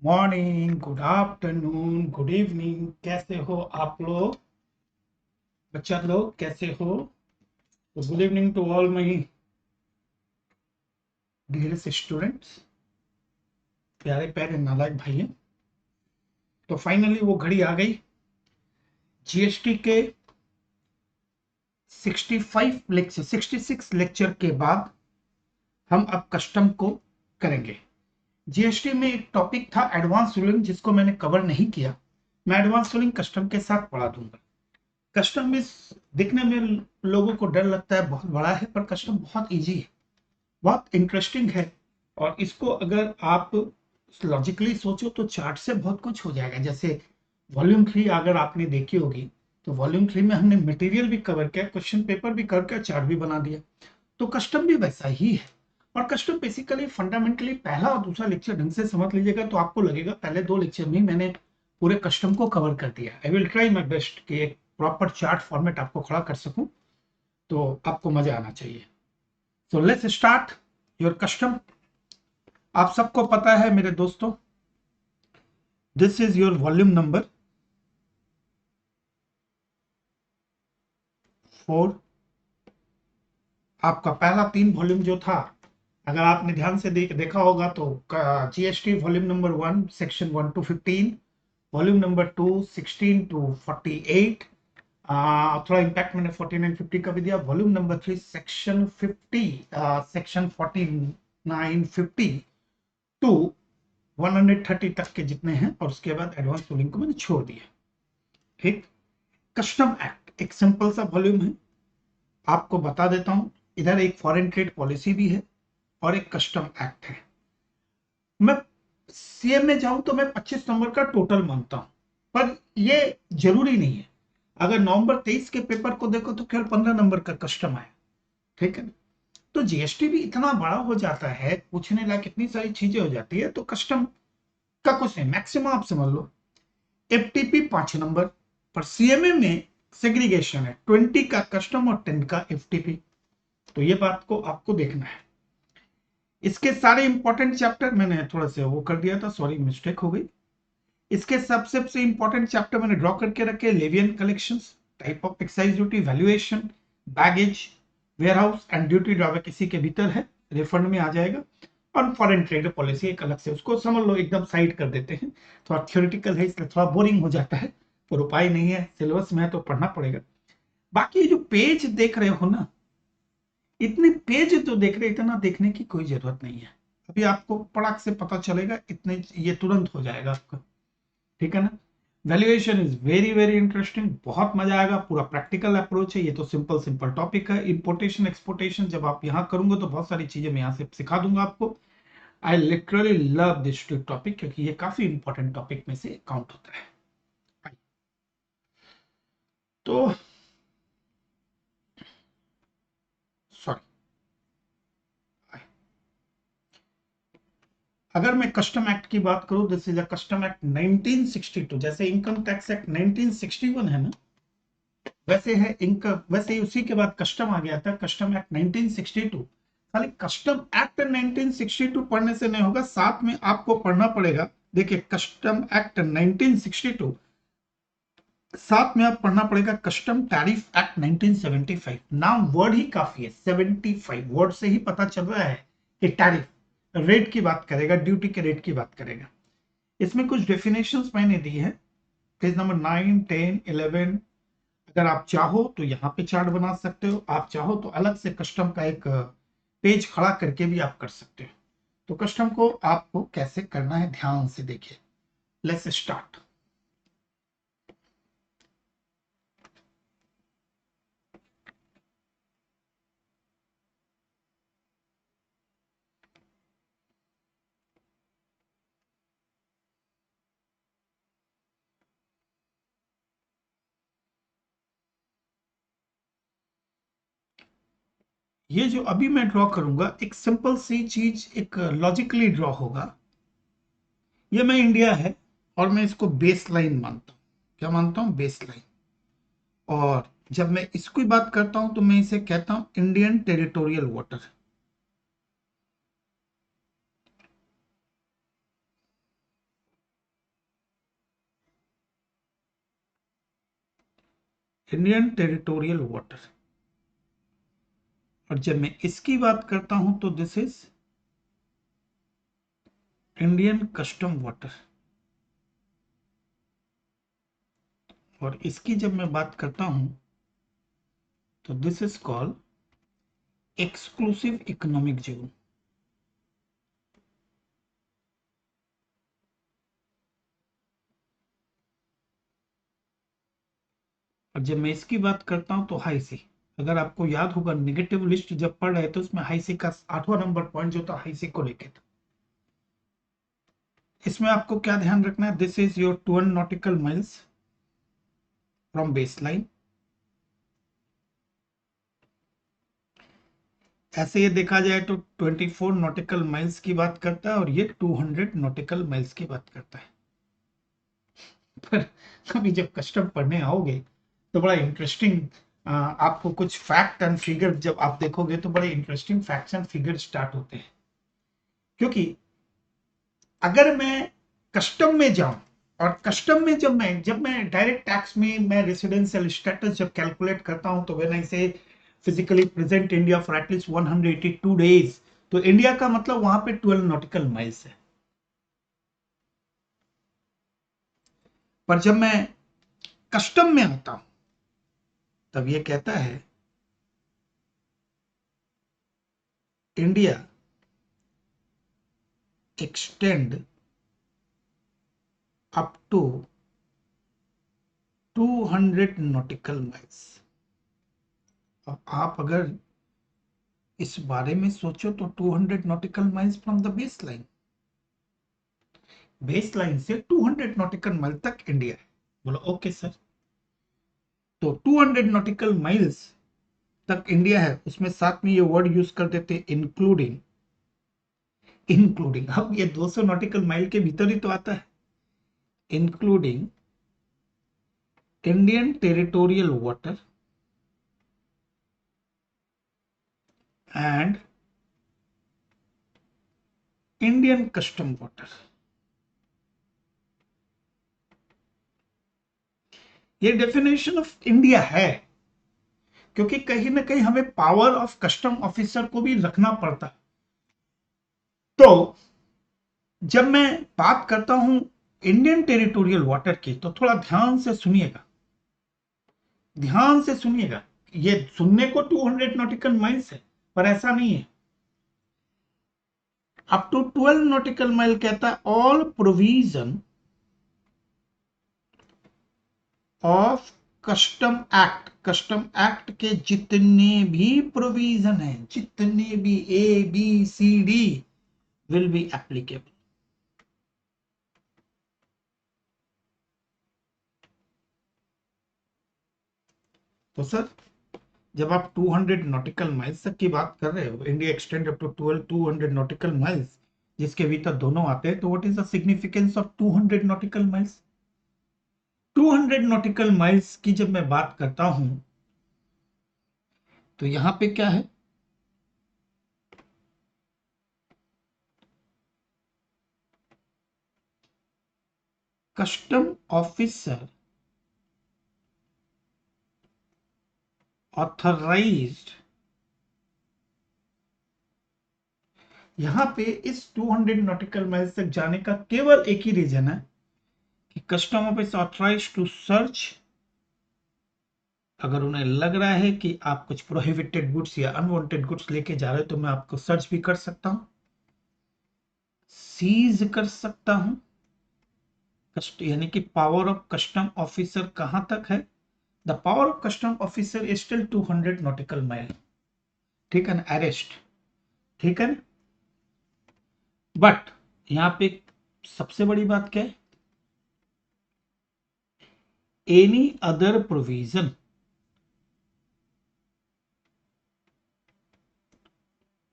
Morning, good afternoon, good evening. कैसे हो आप लोग? बच्चा लोग कैसे हो? तो good evening to all my dearest students, प्यारे प्यारे नालायक भाइयों। तो फाइनली वो घड़ी आ गई। जीएसटी के 66 लेक्चर के बाद हम अब कस्टम को करेंगे। जीएसटी में एक टॉपिक था एडवांस रूलिंग, जिसको मैंने कवर नहीं किया। मैं एडवांस रूलिंग कस्टम के साथ पढ़ा दूंगा। कस्टम में दिखने में लोगों को डर लगता है, बहुत बड़ा है, पर कस्टम बहुत इजी है, बहुत इंटरेस्टिंग है। और इसको अगर आप लॉजिकली सोचो तो चार्ट से बहुत कुछ हो जाएगा। जैसे वॉल्यूम 3 अगर आपने देखी होगी, तो वॉल्यूम 3 में हमने मटेरियल भी कवर किया, क्वेश्चन पेपर भी कवर किया, चार्ट भी बना दिया। तो कस्टम भी वैसा ही है। और कस्टम बेसिकली फंडामेंटली पहला और दूसरा लेक्चर ढंग से समझ लीजिएगा तो आपको लगेगा पहले दो लेक्चर में मैंने पूरे कस्टम को कवर कर दिया। I will try my best कि एक प्रॉपर चार्ट फॉर्मेट आपको खड़ा कर सकूं, तो आपको मजा आना चाहिए। So let's start your custom. आप सबको पता है मेरे दोस्तों, this is your volume number 4। आपका पहला 3 वॉल्यूम जो था, अगर आपने ध्यान से देखा होगा तो GST volume number 1 section 1 to 15, volume number 2 16 to 48। थोड़ा इम्पैक्ट मैंने 49 50 का भी दिया। Volume number 3 section 50, section 49 50 to 130 तक के जितने हैं, और उसके बाद एडवांस रूलिंग को मैंने छोड़ दिया। ठीक। कस्टम एक्ट एक सिंपल सा वॉल्यूम है। आपको बता देता हूं, इधर एक फॉरेन ट्रेड पॉलिसी भी है और एक कस्टम एक्ट है। मैं सीएम में जाऊं तो मैं 25 नंबर का टोटल मानता हूं, पर ये जरूरी नहीं है। अगर नवंबर 23 के पेपर को देखो तो केवल 15 नंबर का कस्टम आया। ठीक है। तो जीएसटी भी इतना बड़ा हो जाता है, पूछने लायक इतनी सारी चीजें हो जाती है, तो कस्टम का कुछ नहीं, मैक्सिमम आप समझ लो। एफटीपी 5 नंबर, पर सीएमए में सेग्रीगेशन है, 20 का कस्टम और 10 का एफटीपी। तो ये बात को आपको देखना है। इसके सारे इंपॉर्टेंट चैप्टर मैंने थोड़ा सा वो कर दिया था, सॉरी मिस्टेक हो गई। इसके सबसे इंपॉर्टेंट चैप्टर मैंने ड्रॉ करके रखे, levy and collections, type of excise duty, valuation, baggage, warehouse and duty drawback इसी के भीतर है, रिफंड में आ जाएगा। और फॉरेन ट्रेड पॉलिसी एक अलग से, उसको समझ लो एकदम साइड कर देते हैं। थोड़ा थ्योरेटिकल है इसलिए थोड़ा बोरिंग हो जाता है, पर उपाय नहीं है, सिलेबस में है तो पढ़ना पड़ेगा। बाकी ये जो पेज देख रहे हो ना, इतने पेज तो देख रहे, इतना देखने की कोई जरूरत नहीं है। अभी आपको पड़ाक से पता चलेगा, इतने ये तुरंत हो जाएगा आपका। ठीक है ना। Valuation is very very interesting, बहुत मजा आएगा, पूरा प्रैक्टिकल अप्रोच है। ये तो सिंपल सिंपल टॉपिक है। इंपोर्टेशन एक्सपोर्टेशन जब आप यहाँ करूंगे तो बहुत सारी चीजें मैं यहाँ से सिखा दूंगा आपको। I literally love this topic, क्योंकि ये काफी इंपॉर्टेंट टॉपिक में से काउंट होता है। तो सॉरी, अगर मैं कस्टम एक्ट की बात करूं, this is a custom act 1962। जैसे इनकम टैक्स एक्ट 1961 है ना, वैसे है इनकम, वैसे ही उसी के बाद कस्टम आ गया था, कस्टम एक्ट 1962। खाली कस्टम एक्ट 1962 पढ़ने से नहीं होगा, साथ में आपको पढ़ना पड़ेगा। देखिए, कस्टम एक्ट 1962, साथ में आप पढ़ना पड़ेगा कस्टम टैरिफ एक्ट 1975। नाम वर्ड ही काफी है, 75 वर्ड से ही पता चल रहा है कि टैरिफ रेट की बात करेगा, ड्यूटी के रेट की बात करेगा। इसमें कुछ डेफिनेशंस मैंने दी है, पेज नंबर 9 10 11। अगर आप चाहो तो यहाँ पे चार्ट बना सकते हो, आप चाहो तो अलग से कस्टम का एक पेज खड़ा करके भी आप कर सकते हो। तो कस्टम को आपको कैसे करना है ध्यान से देखिए। Let's start. ये जो अभी मैं ड्रॉ करूंगा, एक सिंपल सी चीज, एक लॉजिकली ड्रॉ होगा। ये मैं इंडिया है और मैं इसको बेस लाइन मानता हूं। क्या मानता हूं? Base line. और जब मैं इसकी बात करता हूं तो मैं इसे कहता हूं Indian territorial water. Indian territorial water. और जब मैं इसकी बात करता हूं तो this is Indian custom water. और इसकी जब मैं बात करता हूं तो this is called exclusive economic zone. और जब मैं इसकी बात करता हूं तो हाई सी, अगर आपको याद होगा नेगेटिव लिस्ट जब पढ़ रहे थे तो उसमें हाई सी का 8वां नंबर पॉइंट जो था हाई सी को लेके था। इसमें आपको क्या ध्यान रखना है, this is your 12 nautical miles from base line. ऐसे ये देखा जाए तो 24 नॉटिकल माइल्स की बात करता है और ये 200 नॉटिकल माइल्स की बात करता है। पर कभी जब कस्टम पढ़ने आओगे तो बड़ा इंटरेस्टिंग, आपको कुछ फैक्ट एंड फिगर जब आप देखोगे तो बड़े interesting facts and figure start होते हैं। क्योंकि अगर मैं कस्टम में जाऊं और कस्टम में जब मैं डायरेक्ट टैक्स में मैं रेसिडेंशियल स्टेटस जब कैलकुलेट करता हूं तो व्हेन आई से physically present India for at least 182 days, तो इंडिया का मतलब वहां पे 12 नॉटिकल माइल्स है। पर जब मैं कस्टम में आता हूं तब ये कहता है India extend up to 200 nautical miles. अब आप अगर इस बारे में सोचो तो 200 nautical miles from the base line, base line से 200 नॉटिकल माइल तक इंडिया है। बोलो ओके सर। तो 200 नॉटिकल माइल्स तक इंडिया है, उसमें साथ में ये वर्ड यूज कर देते इंक्लूडिंग। इंक्लूडिंग अब ये 200 नॉटिकल माइल के भीतर ही तो आता है, including Indian territorial water and Indian custom water. ये डेफिनेशन ऑफ इंडिया है क्योंकि कहीं ना कहीं हमें पावर ऑफ कस्टम ऑफिसर को भी रखना पड़ता है। तो जब मैं बात करता हूं इंडियन टेरिटोरियल वाटर की तो थोड़ा ध्यान से सुनिएगा, ध्यान से सुनिएगा। ये सुनने को 200 नॉटिकल माइल्स है पर ऐसा नहीं है। अप टू 12 नॉटिकल माइल कहता है all provision of custom act. Custom act के जितने भी प्रोविजन हैं, जितने भी ABCD विल बी एप्लीकेबल। तो सर जब आप 200 नॉटिकल माइल्स तक की बात कर रहे हो, India extend up to 200 nautical miles जिसके भीतर दोनों आते हैं, तो what is the significance of 200 nautical miles? 200 nautical miles की जब मैं बात करता हूं तो यहां पे क्या है, कस्टम ऑफिसर ऑथराइज्ड। यहां पे इस 200 नॉटिकल माइल्स तक जाने का केवल एक ही रीजन है कि custom office authorise to search. अगर उन्हें लग रहा है कि आप कुछ प्रोहिबिटेड गुड्स या अनवांटेड गुड्स लेके जा रहे हो तो मैं आपको सर्च भी कर सकता हूं, सीज कर सकता हूं। यानी कि पावर ऑफ कस्टम ऑफिसर कहां तक है? The power of custom officer is still 200 नॉटिकल माइल। ठीक है ना, अरेस्ट। ठीक है ना, बट यहां पे सबसे बड़ी बात क्या है, any other provision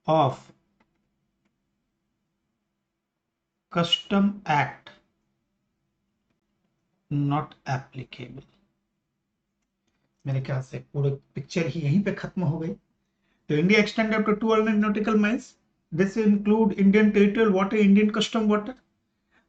of custom act not applicable. मेरे ख्याल से पूरी पिक्चर ही यहीं पे खत्म हो गई। तो India extend up to 200 nautical miles, this include Indian territorial water, Indian custom water.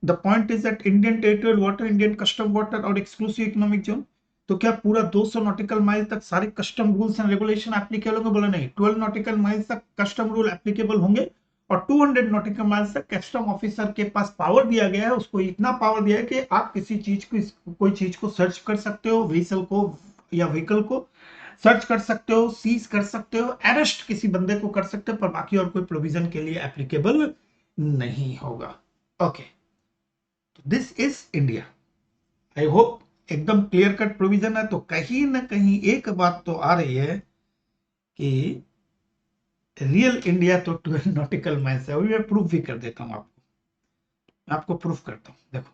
The point is that Indian territorial water, Indian custom water और एक्सक्लूसिव इकोनॉमिक जोन। तो क्या पूरा 200 नॉटिकल माइल तक सारे custom rules and regulation applicable होंगे? बोला नहीं, 12 नॉटिकल माइल्स तक कस्टम रूल एप्लीकेबल होंगे और 200 नॉटिकल माइल्स तक कस्टम ऑफिसर के पास पावर दिया गया है, उसको इतना पावर दिया है कि आप किसी चीज को, कोई चीज को सर्च कर सकते हो, व्हीकल को या व्हीकल को सर्च कर सकते हो, सीज कर सकते हो, अरेस्ट किसी बंदे को कर सकते हो, पर बाकी और कोई प्रोविजन के लिए एप्लीकेबल नहीं होगा। Okay, this is India. I hope एकदम क्लियर कट प्रोविजन है। तो कहीं ना कहीं एक बात तो आ रही है कि रियल इंडिया तो 12 नॉटिकल माइल्स है। अभी मैं प्रूफ भी कर देता हूं आपको, मैं आपको प्रूफ करता हूं, देखो।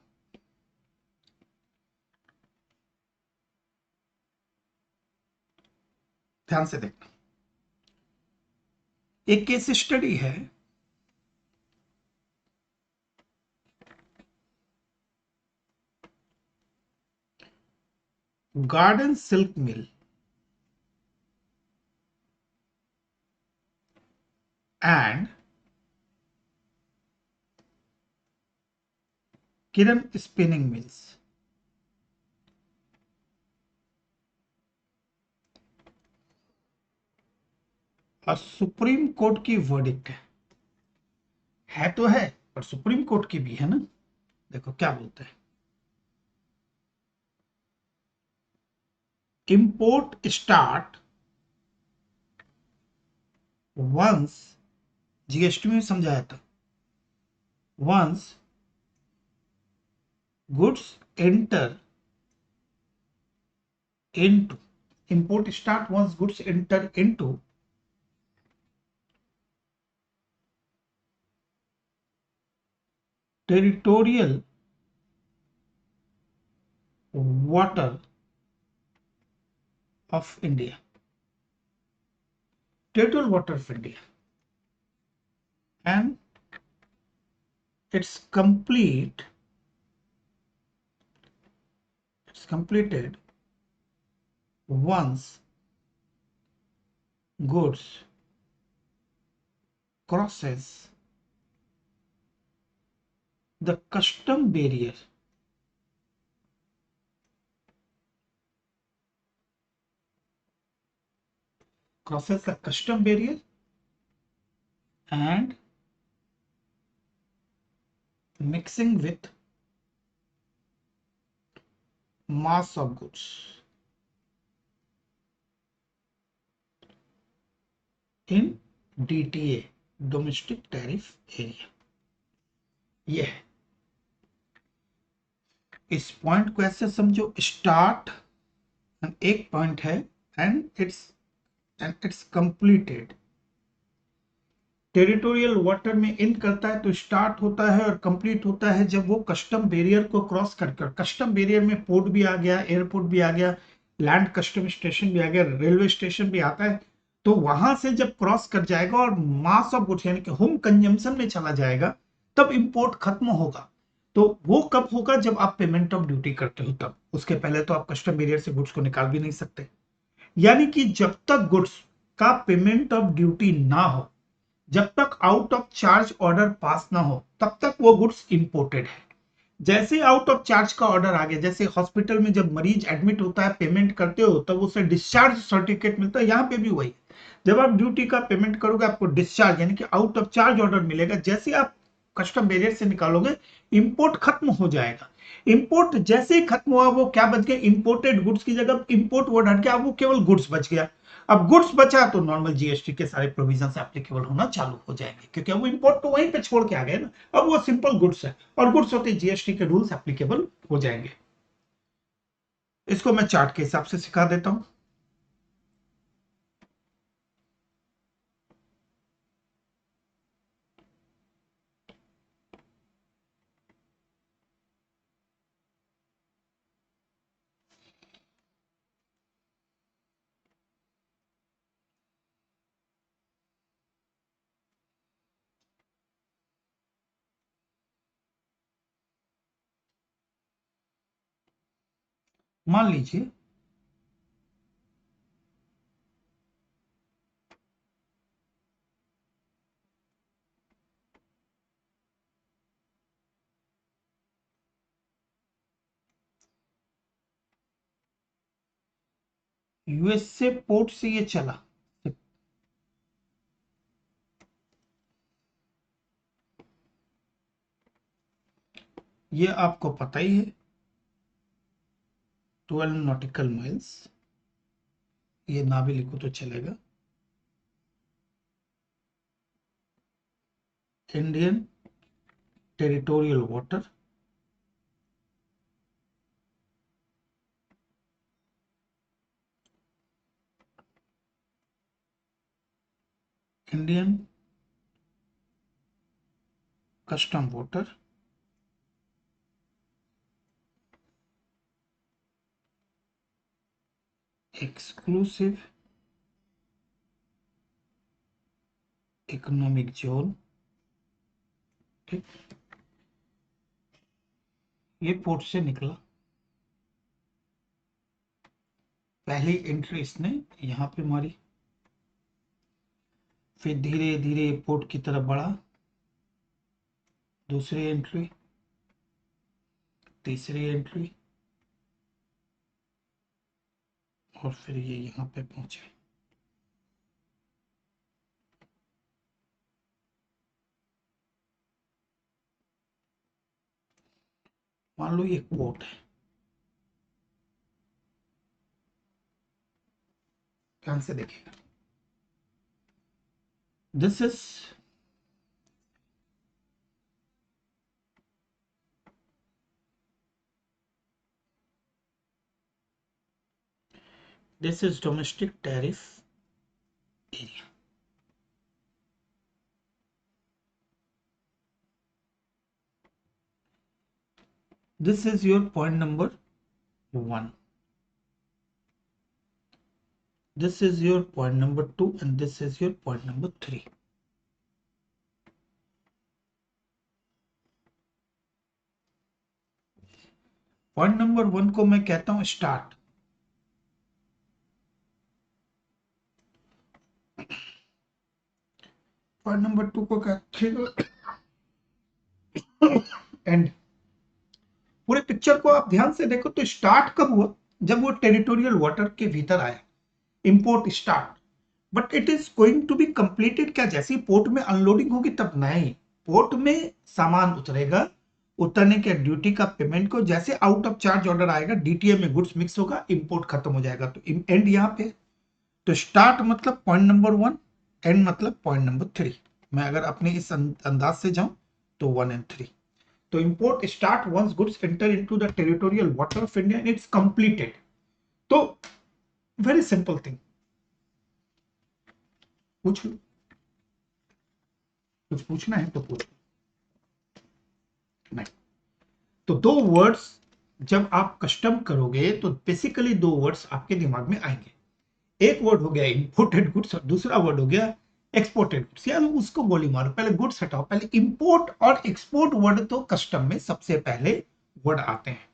ध्यान से देखना, एक केस स्टडी है, garden silk mill and Kiran spinning mills. और सुप्रीम कोर्ट की वर्डिक्ट है तो है, पर सुप्रीम कोर्ट की भी है ना। देखो क्या बोलते हैं, इंपोर्ट स्टार्ट वंस, जीएसटी में समझाया था, once goods enter into, import start once goods enter into territorial water of India, territorial water of India, and it's complete, it's completed once goods crosses the custom barrier, crosses the custom barrier and mixing with mass of goods in DTA, domestic tariff area। ये है, इस point को ऐसे समझो, start एक point है and it's completed. Territorial water में इन करता है तो स्टार्ट होता है और कंप्लीट होता है जब वो कस्टम बैरियर को क्रॉस कर, कस्टम बैरियर में पोर्ट भी आ गया, एयरपोर्ट भी आ गया, लैंड कस्टम स्टेशन भी आ गया, रेलवे स्टेशन भी आता है। तो वहां से जब क्रॉस कर जाएगा और मास ऑफ गुड्स यानी कि होम कंजम्पशन में चला जाएगा, तब इंपोर्ट खत्म होगा। तो वो कब होगा? जब आप पेमेंट ऑफ ड्यूटी करते हो तब, उसके पहले तो आप कस्टम बैरियर से गुड्स को निकाल भी नहीं सकते। यानी कि जब तक गुड्स का पेमेंट ऑफ ड्यूटी ना हो, जब तक out of charge order pass ना हो, तब तक वो गुड्स इंपोर्टेड है। जैसे आउट ऑफ चार्ज का ऑर्डर आ गया, जैसे हॉस्पिटल में जब मरीज एडमिट होता है, पेमेंट करते हो तब उसे डिस्चार्ज सर्टिफिकेट मिलता है, यहां पे भी वही। जब आप ड्यूटी का पेमेंट करोगे आपको डिस्चार्ज यानी कि आउट ऑफ चार्ज ऑर्डर मिलेगा। जैसे आप कस्टम बैरियर से निकालोगे, इंपोर्ट खत्म हो जाएगा। इंपोर्ट जैसे ही खत्म हुआ, वो क्या बच गया? इंपोर्टेड गुड्स की जगह इंपोर्ट वर्ड हट गया, अब वो केवल गुड्स बच गया। अब गुड्स बचा तो नॉर्मल जीएसटी के सारे प्रोविजन एप्लीकेबल होना चालू हो जाएंगे, क्योंकि अब वो इंपोर्ट तो वहीं पे छोड़ के आ गए ना। अब वो सिंपल गुड्स है और गुड्स होते जीएसटी के रूल्स एप्लीकेबल हो जाएंगे। इसको मैं चार्ट के हिसाब से सिखा देता हूं। मान लीजिए यूएसए पोर्ट से ये चला, ये आपको पता ही है, 12 नॉटिकल माइल्स, ये ना भी लिखो तो चलेगा। Indian territorial water, Indian custom water, exclusive economic zone. ठीक, ये पोर्ट से निकला, पहली एंट्री इसने यहां पे मारी, फिर धीरे धीरे पोर्ट की तरफ बढ़ा, दूसरी एंट्री, तीसरी एंट्री, और फिर ये यहां पे पहुंचे। मान लो ये पोर्ट है, ध्यान से देखिएगा, this is domestic tariff area. This is your point number 1. This is your point number 2 and this is your point number 3. Point number 1 को मैं कहता हूं स्टार्ट, पॉइंट नंबर 2 को कहते हैं एंड। पूरे पिक्चर को आप ध्यान से देखो तो स्टार्ट कब हुआ, जब वो टेरिटोरियल वाटर के भीतर आया, import start, but it is going to be completed क्या जैसी पोर्ट में अनलोडिंग होगी तब नहीं, पोर्ट में सामान उतरेगा, उतरने के ड्यूटी का पेमेंट को जैसे आउट ऑफ चार्ज ऑर्डर आएगा, डीटीए में गुड्स मिक्स होगा, इंपोर्ट खत्म हो जाएगा, तो एंड यहाँ पे। तो स्टार्ट मतलब पॉइंट नंबर 1, एंड मतलब पॉइंट नंबर 3। मैं अगर अपने इस अंदाज से जाऊं तो 1 and 3। तो import start once goods enter into the territorial water of India and it's completed. तो वेरी सिंपल थिंग, पूछ लो, कुछ पूछना है तो पूछ नहीं। तो दो वर्ड्स जब आप कस्टम करोगे तो बेसिकली दो वर्ड्स आपके दिमाग में आएंगे, एक वर्ड हो गया इंपोर्टेड गुड्स और दूसरा वर्ड हो गया एक्सपोर्टेड गुड्स। यार उसको गोली मारो, पहले गुड्स हटाओ, पहले इंपोर्ट और एक्सपोर्ट वर्ड तो कस्टम में सबसे पहले वर्ड आते हैं।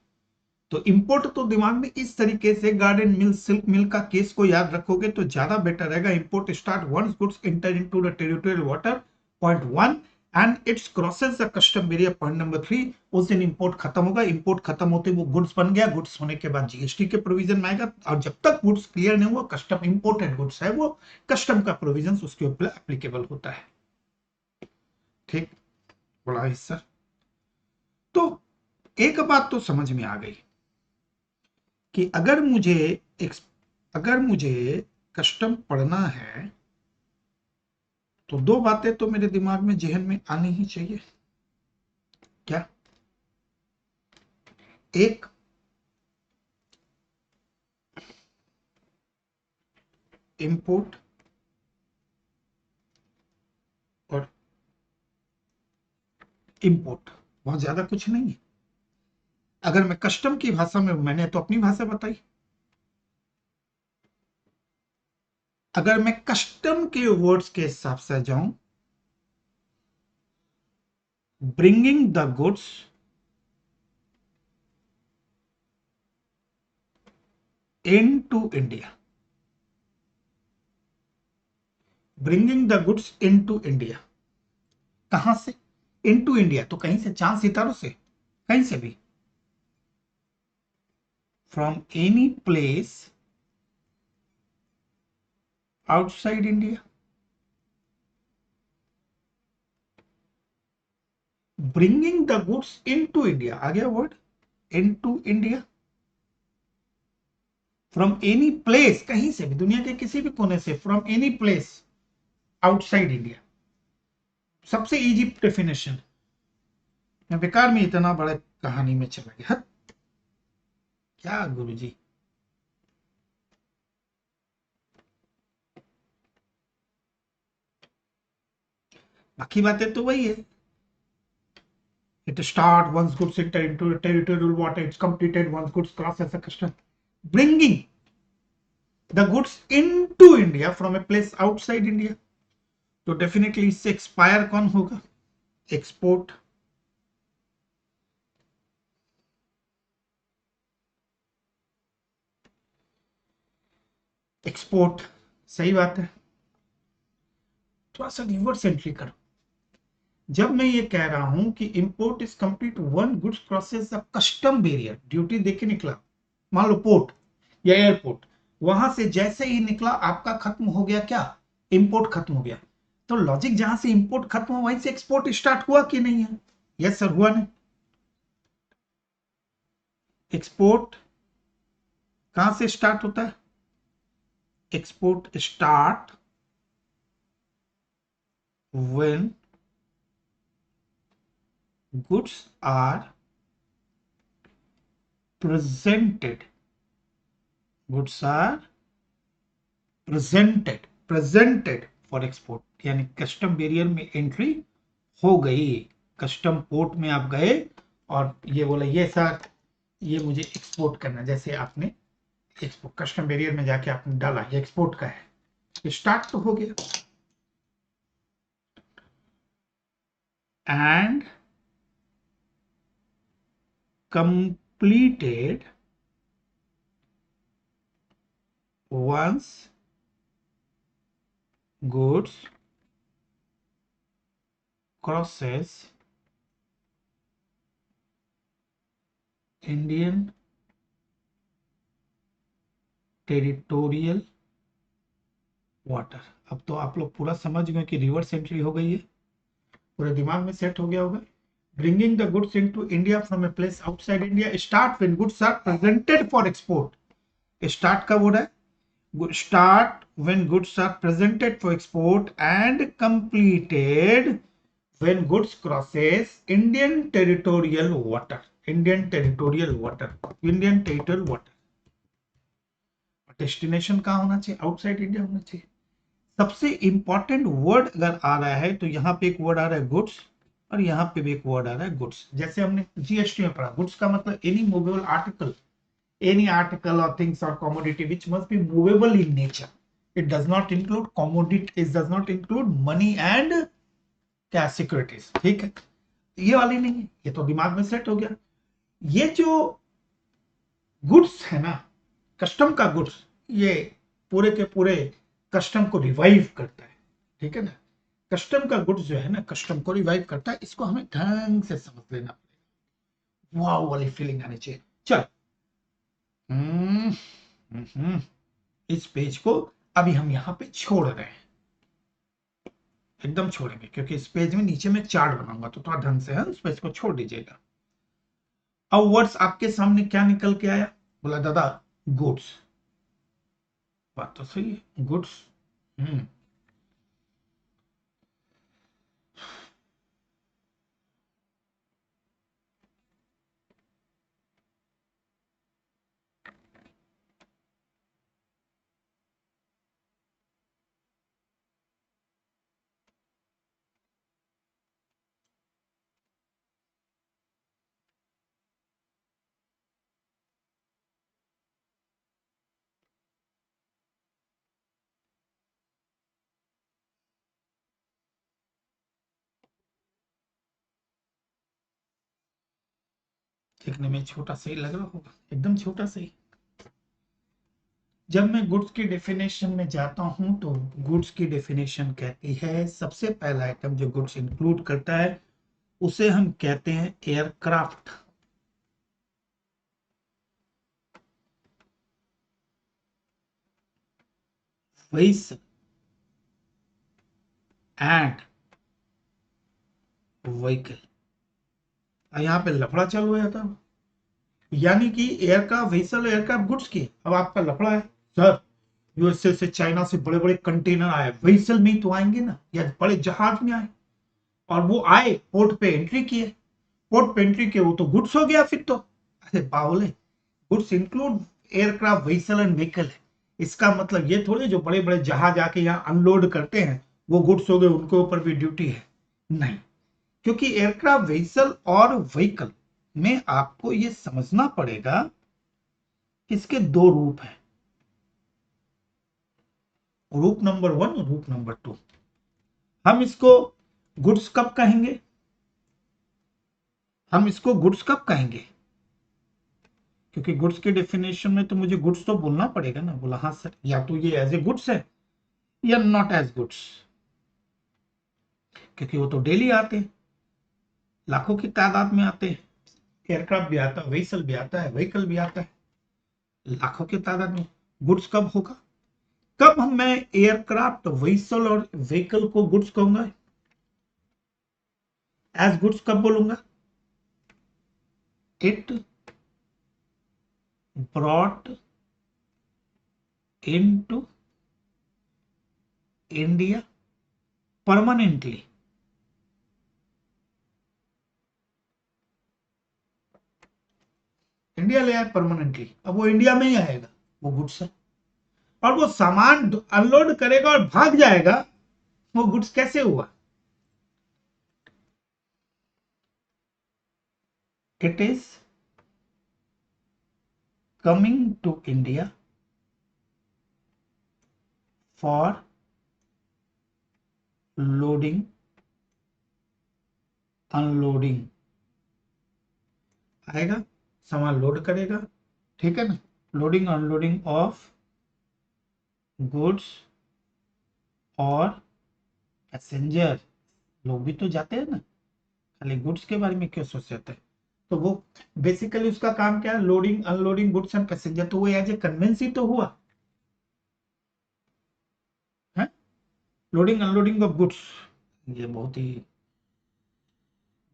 तो इंपोर्ट तो दिमाग में इस तरीके से गार्डन मिल, सिल्क मिल का केस को याद रखोगे तो ज्यादा बेटर रहेगा। Import start once goods enter into the territorial water, point 1, and it's crosses the custom area, point number 3। उस दिन इंपोर्ट खत्म होगा, इंपोर्ट खत्म होते वो गुड्स बन गया, गुड्स होने के बाद जीएसटी के प्रोविजन में आएगा, और जब तक गुड्स क्लियर नहीं हुआ, कस्टम इंपोर्टेड गुड्स है वो कस्टम का प्रोविजन उसके ऊपर एप्लीकेबल होता है। ठीक, बड़ा हिस्सा। तो एक बात तो समझ में आ गई कि अगर मुझे कस्टम पढ़ना है तो दो बातें तो मेरे दिमाग में जहन में आनी ही चाहिए। क्या? एक, इंपोर्ट और इंपोर्ट, बहुत ज्यादा कुछ नहीं है। अगर मैं कस्टम की भाषा में, मैंने तो अपनी भाषा बताई, अगर मैं कस्टम के वर्ड्स के हिसाब से जाऊं, bringing the goods into India, bringing the goods into India, कहां से इनटू इंडिया? तो कहीं से, चांद सितारों से, कहीं से भी, from any place outside India, bringing the goods into India, आ गया word into India, from any place, कहीं से भी, दुनिया के किसी भी कोने से, from any place outside India. सबसे इजी डेफिनेशन। मैं बेकार में इतना बड़ा कहानी में चला गया। क्या गुरुजी, बाकी बातें तो वही है। It start once goods enter into territorial water, it's completed once goods cross as a custom. Bringing the goods into India from a place outside India. तो डेफिनेटली इससे एक्सपायर कौन होगा? एक्सपोर्ट। एक्सपोर्ट, सही बात है। थोड़ा सा रिवर्स एंट्री करो। जब मैं ये कह रहा हूं कि import is complete one goods crosses a custom barrier, duty देके निकला, मान लो पोर्ट या एयरपोर्ट, वहां से जैसे ही निकला आपका खत्म हो गया, क्या? इंपोर्ट खत्म हो गया। तो लॉजिक जहां से इंपोर्ट खत्म हुआ वहीं से एक्सपोर्ट स्टार्ट हुआ कि नहीं है? यस सर, हुआ नहीं? एक्सपोर्ट कहां से स्टार्ट होता है? Export start when goods are presented, goods are presented for export, यानी कस्टम बैरियर में एंट्री हो गई, कस्टम पोर्ट में आप गए और ये बोला ये सर ये मुझे एक्सपोर्ट करना, जैसे आपने एक्सपोर्ट कस्टम बैरियर में जाके आपने डाला ये एक्सपोर्ट का है, स्टार्ट तो हो गया। And completed once goods crosses Indian territorial water. अब तो आप लोग पूरा समझ गए कि रिवर्स एंट्री हो गई है, पूरे दिमाग में सेट हो गया होगा। Bringing the goods into India from a place outside India start when goods are presented for export. Start कब हो रहा है? Start when goods are presented for export and completed when goods crosses Indian territorial water, Indian territorial water, Indian territorial water. Destination कहाँ होना चाहिए? Outside India होना चाहिए। सबसे इंपॉर्टेंट वर्ड अगर आ रहा है तो यहाँ पे एक वर्ड आ रहा है गुड्स, और यहाँ पे भी एक वर्ड आ रहा है गुड्स। जैसे हमने जीएसटी में पढ़ा, गुड्स का मतलब any movable article, any article or things or commodity which must be movable in nature. It does not include commodity, it does not include money and क्या सिक्योरिटीज, ठीक है? ये वाली नहीं है, ये तो दिमाग में सेट हो गया। ये जो गुड्स है ना, कस्टम का गुड्स, ये पूरे के पूरे कस्टम को रिवाइव करता है, ठीक है ना? कस्टम का गुड्स जो है ना, कस्टम को रिवाइव करता है, इसको हमें ढंग से समझ लेना पड़ेगा, वाव वाली फीलिंग आनी चाहिए। चल, इस पेज को अभी हम यहाँ पे छोड़ रहे हैं, एकदम छोड़ेंगे, क्योंकि इस पेज में नीचे में चार्ट बनाऊंगा, तो थोड़ा ढंग से है उस पेज को छोड़ दीजिएगा। अब वर्ड्स आपके सामने क्या निकल के आया? बोला दादा गुड्स, बात तो सही है, गुड्स। देखने में छोटा सही लग रहा होगा, एकदम छोटा सही। जब मैं गुड्स की डेफिनेशन में जाता हूं तो गुड्स की डेफिनेशन कहती है, सबसे पहला आइटम जो गुड्स इंक्लूड करता है उसे हम कहते हैं एयरक्राफ्ट। Vehicle, and vehicle. यहाँ पे लफड़ा चल रहा था, यानी कि एयरक्राफ्ट व्हीकल एयरक्राफ्ट गुड्स की। अब आपका लफड़ा है सर, यूएसए से चाइना से बड़े बड़े कंटेनर आए, व्हीकल में ही तो आएंगे ना, या बड़े जहाज में आए, और वो आए पोर्ट पे एंट्री किए, पोर्ट पे एंट्री किए, वो तो गुड्स हो गया फिर तो। अरे बावले, goods include aircraft vehicle and vehicle है। इसका मतलब ये थोड़ी जो बड़े बड़े जहाज आके यहाँ अनलोड करते हैं वो गुड्स हो गए, उनके ऊपर भी ड्यूटी है, नहीं। क्योंकि एयरक्राफ्ट व्हीकल और व्हीकल में आपको ये समझना पड़ेगा कि इसके दो रूप हैं, रूप नंबर 1 और रूप नंबर 2। हम इसको गुड्स कब कहेंगे, हम इसको गुड्स कब कहेंगे, क्योंकि गुड्स के डेफिनेशन में तो मुझे गुड्स तो बोलना पड़ेगा ना। बोला हाँ सर, या तो ये एज ए गुड्स है या नॉट एज गुड्स, क्योंकि वो तो डेली आते हैं, लाखों की तादाद में आते हैं। एयरक्राफ्ट भी आता है, व्हीकल भी आता है, व्हीकल भी आता है, लाखों की तादाद में। गुड्स कब होगा, कब हम मैं एयरक्राफ्ट व्हीकल और व्हीकल को गुड्स कहूंगा, एज गुड्स कब बोलूंगा, it brought into India permanently. India ले आए परमानेंटली, अब वो इंडिया में ही आएगा, वो गुड्स है। और वो सामान अनलोड करेगा और भाग जाएगा, वो गुड्स कैसे हुआ, it is coming to India for loading unloading. आएगा, सामान लोड करेगा, ठीक है ना, लोडिंग अनलोडिंग ऑफ गुड्स और पैसेंजर। लोग भी तो जाते हैं ना, खाली गुड्स के बारे में क्यों सोच जाते हैं। तो वो बेसिकली उसका काम क्या है, loading unloading goods and passenger. तो वो एज ए कन्वेंस ही तो हुआ है, लोडिंग अनलोडिंग ऑफ गुड्स। ये बहुत ही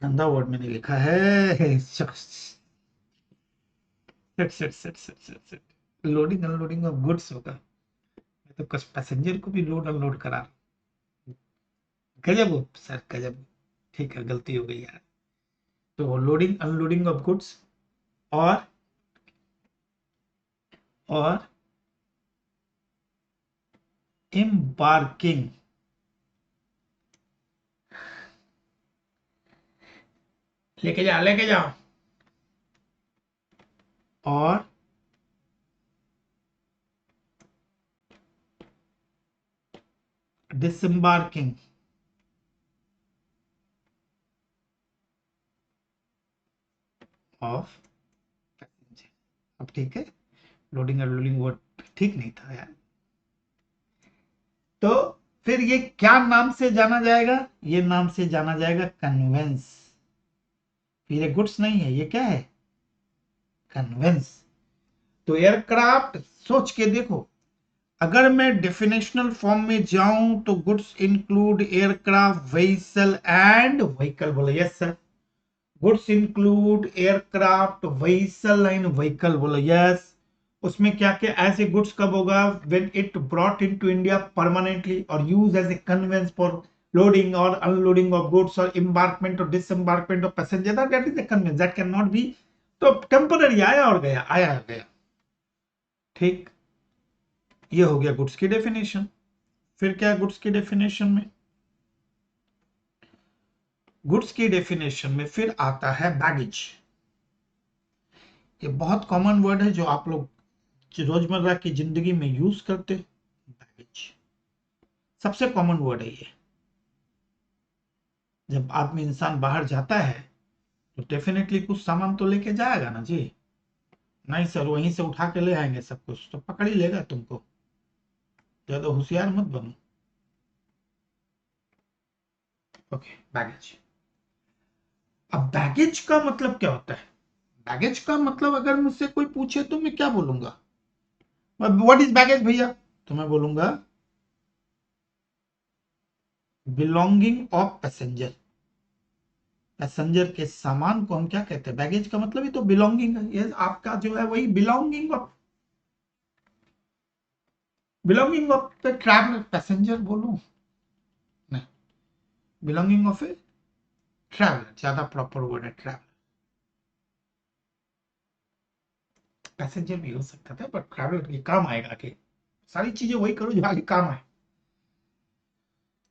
गंदा वर्ड मैंने लिखा है, लोडिंग अनलोडिंग ऑफ गुड्स होगा, मैं तो कुछ पैसेंजर को भी लोड अनलोड करा। गजब हो सर, गजब। ठीक है, गलती हो गई यार। तो लोडिंग अनलोडिंग ऑफ गुड्स और और एम्बार्किंग, लेके जाओ लेके जाओ, और डिसएम्बार्किंग ऑफ पैसेंजर। अब ठीक है, लोडिंग अनलोडिंग वर्ड ठीक नहीं था यार। तो फिर ये क्या नाम से जाना जाएगा, ये नाम से जाना जाएगा कन्वेंस। फिर ये गुड्स नहीं है, ये क्या है, कन्वेंस। तो एयरक्राफ्ट सोच के देखो, अगर मैं डेफिनेशनल फॉर्म में जाऊं तो goods include aircraft vehicle and vehicle. बोलो yes sir, goods include aircraft vehicle and vehicle. बोलो यस। उसमें क्या क्या एज ए गुड्स कब होगा, when it brought into India permanently और use as a conveyance for loading और अनलोडिंग ऑफ गुड्स और एम्बार्कमेंट और disembarkment of passenger, that is a conveyance, that can not be. तो टेम्पररी आया और गया, आया और गया, ठीक। ये हो गया गुड्स की डेफिनेशन। फिर क्या गुड्स की डेफिनेशन में, गुड्स की डेफिनेशन में फिर आता है बैगेज। ये बहुत कॉमन वर्ड है जो आप लोग रोजमर्रा की जिंदगी में यूज करते, बैगेज सबसे कॉमन वर्ड है ये। जब आदमी इंसान बाहर जाता है तो डेफिनेटली कुछ सामान तो लेके जाएगा ना जी। नहीं सर वहीं से उठा के ले आएंगे सब कुछ, तो पकड़ ही लेगा तुमको, ज्यादा होशियार मत बनो। Okay, baggage. अब बैगेज का मतलब क्या होता है, बैगेज का मतलब अगर मुझसे कोई पूछे तो मैं क्या बोलूंगा, व्हाट इज बैगेज भैया, तो मैं बोलूंगा बिलोंगिंग ऑफ पैसेंजर, पैसेंजर के सामान को हम क्या कहते हैं, बैगेज का मतलब ही तो बिलोंगिंग है, ये आपका जो है वही belonging of the traveller, passenger बोलूं नहीं, बिलोंगिंग ऑफ ए ट्रैवलर ज्यादा प्रॉपर वर्ड है, ट्रैवलर। पैसेंजर भी हो सकता था पर ट्रैवलर के काम आएगा कि सारी चीजें वही करो जो आगे काम आए।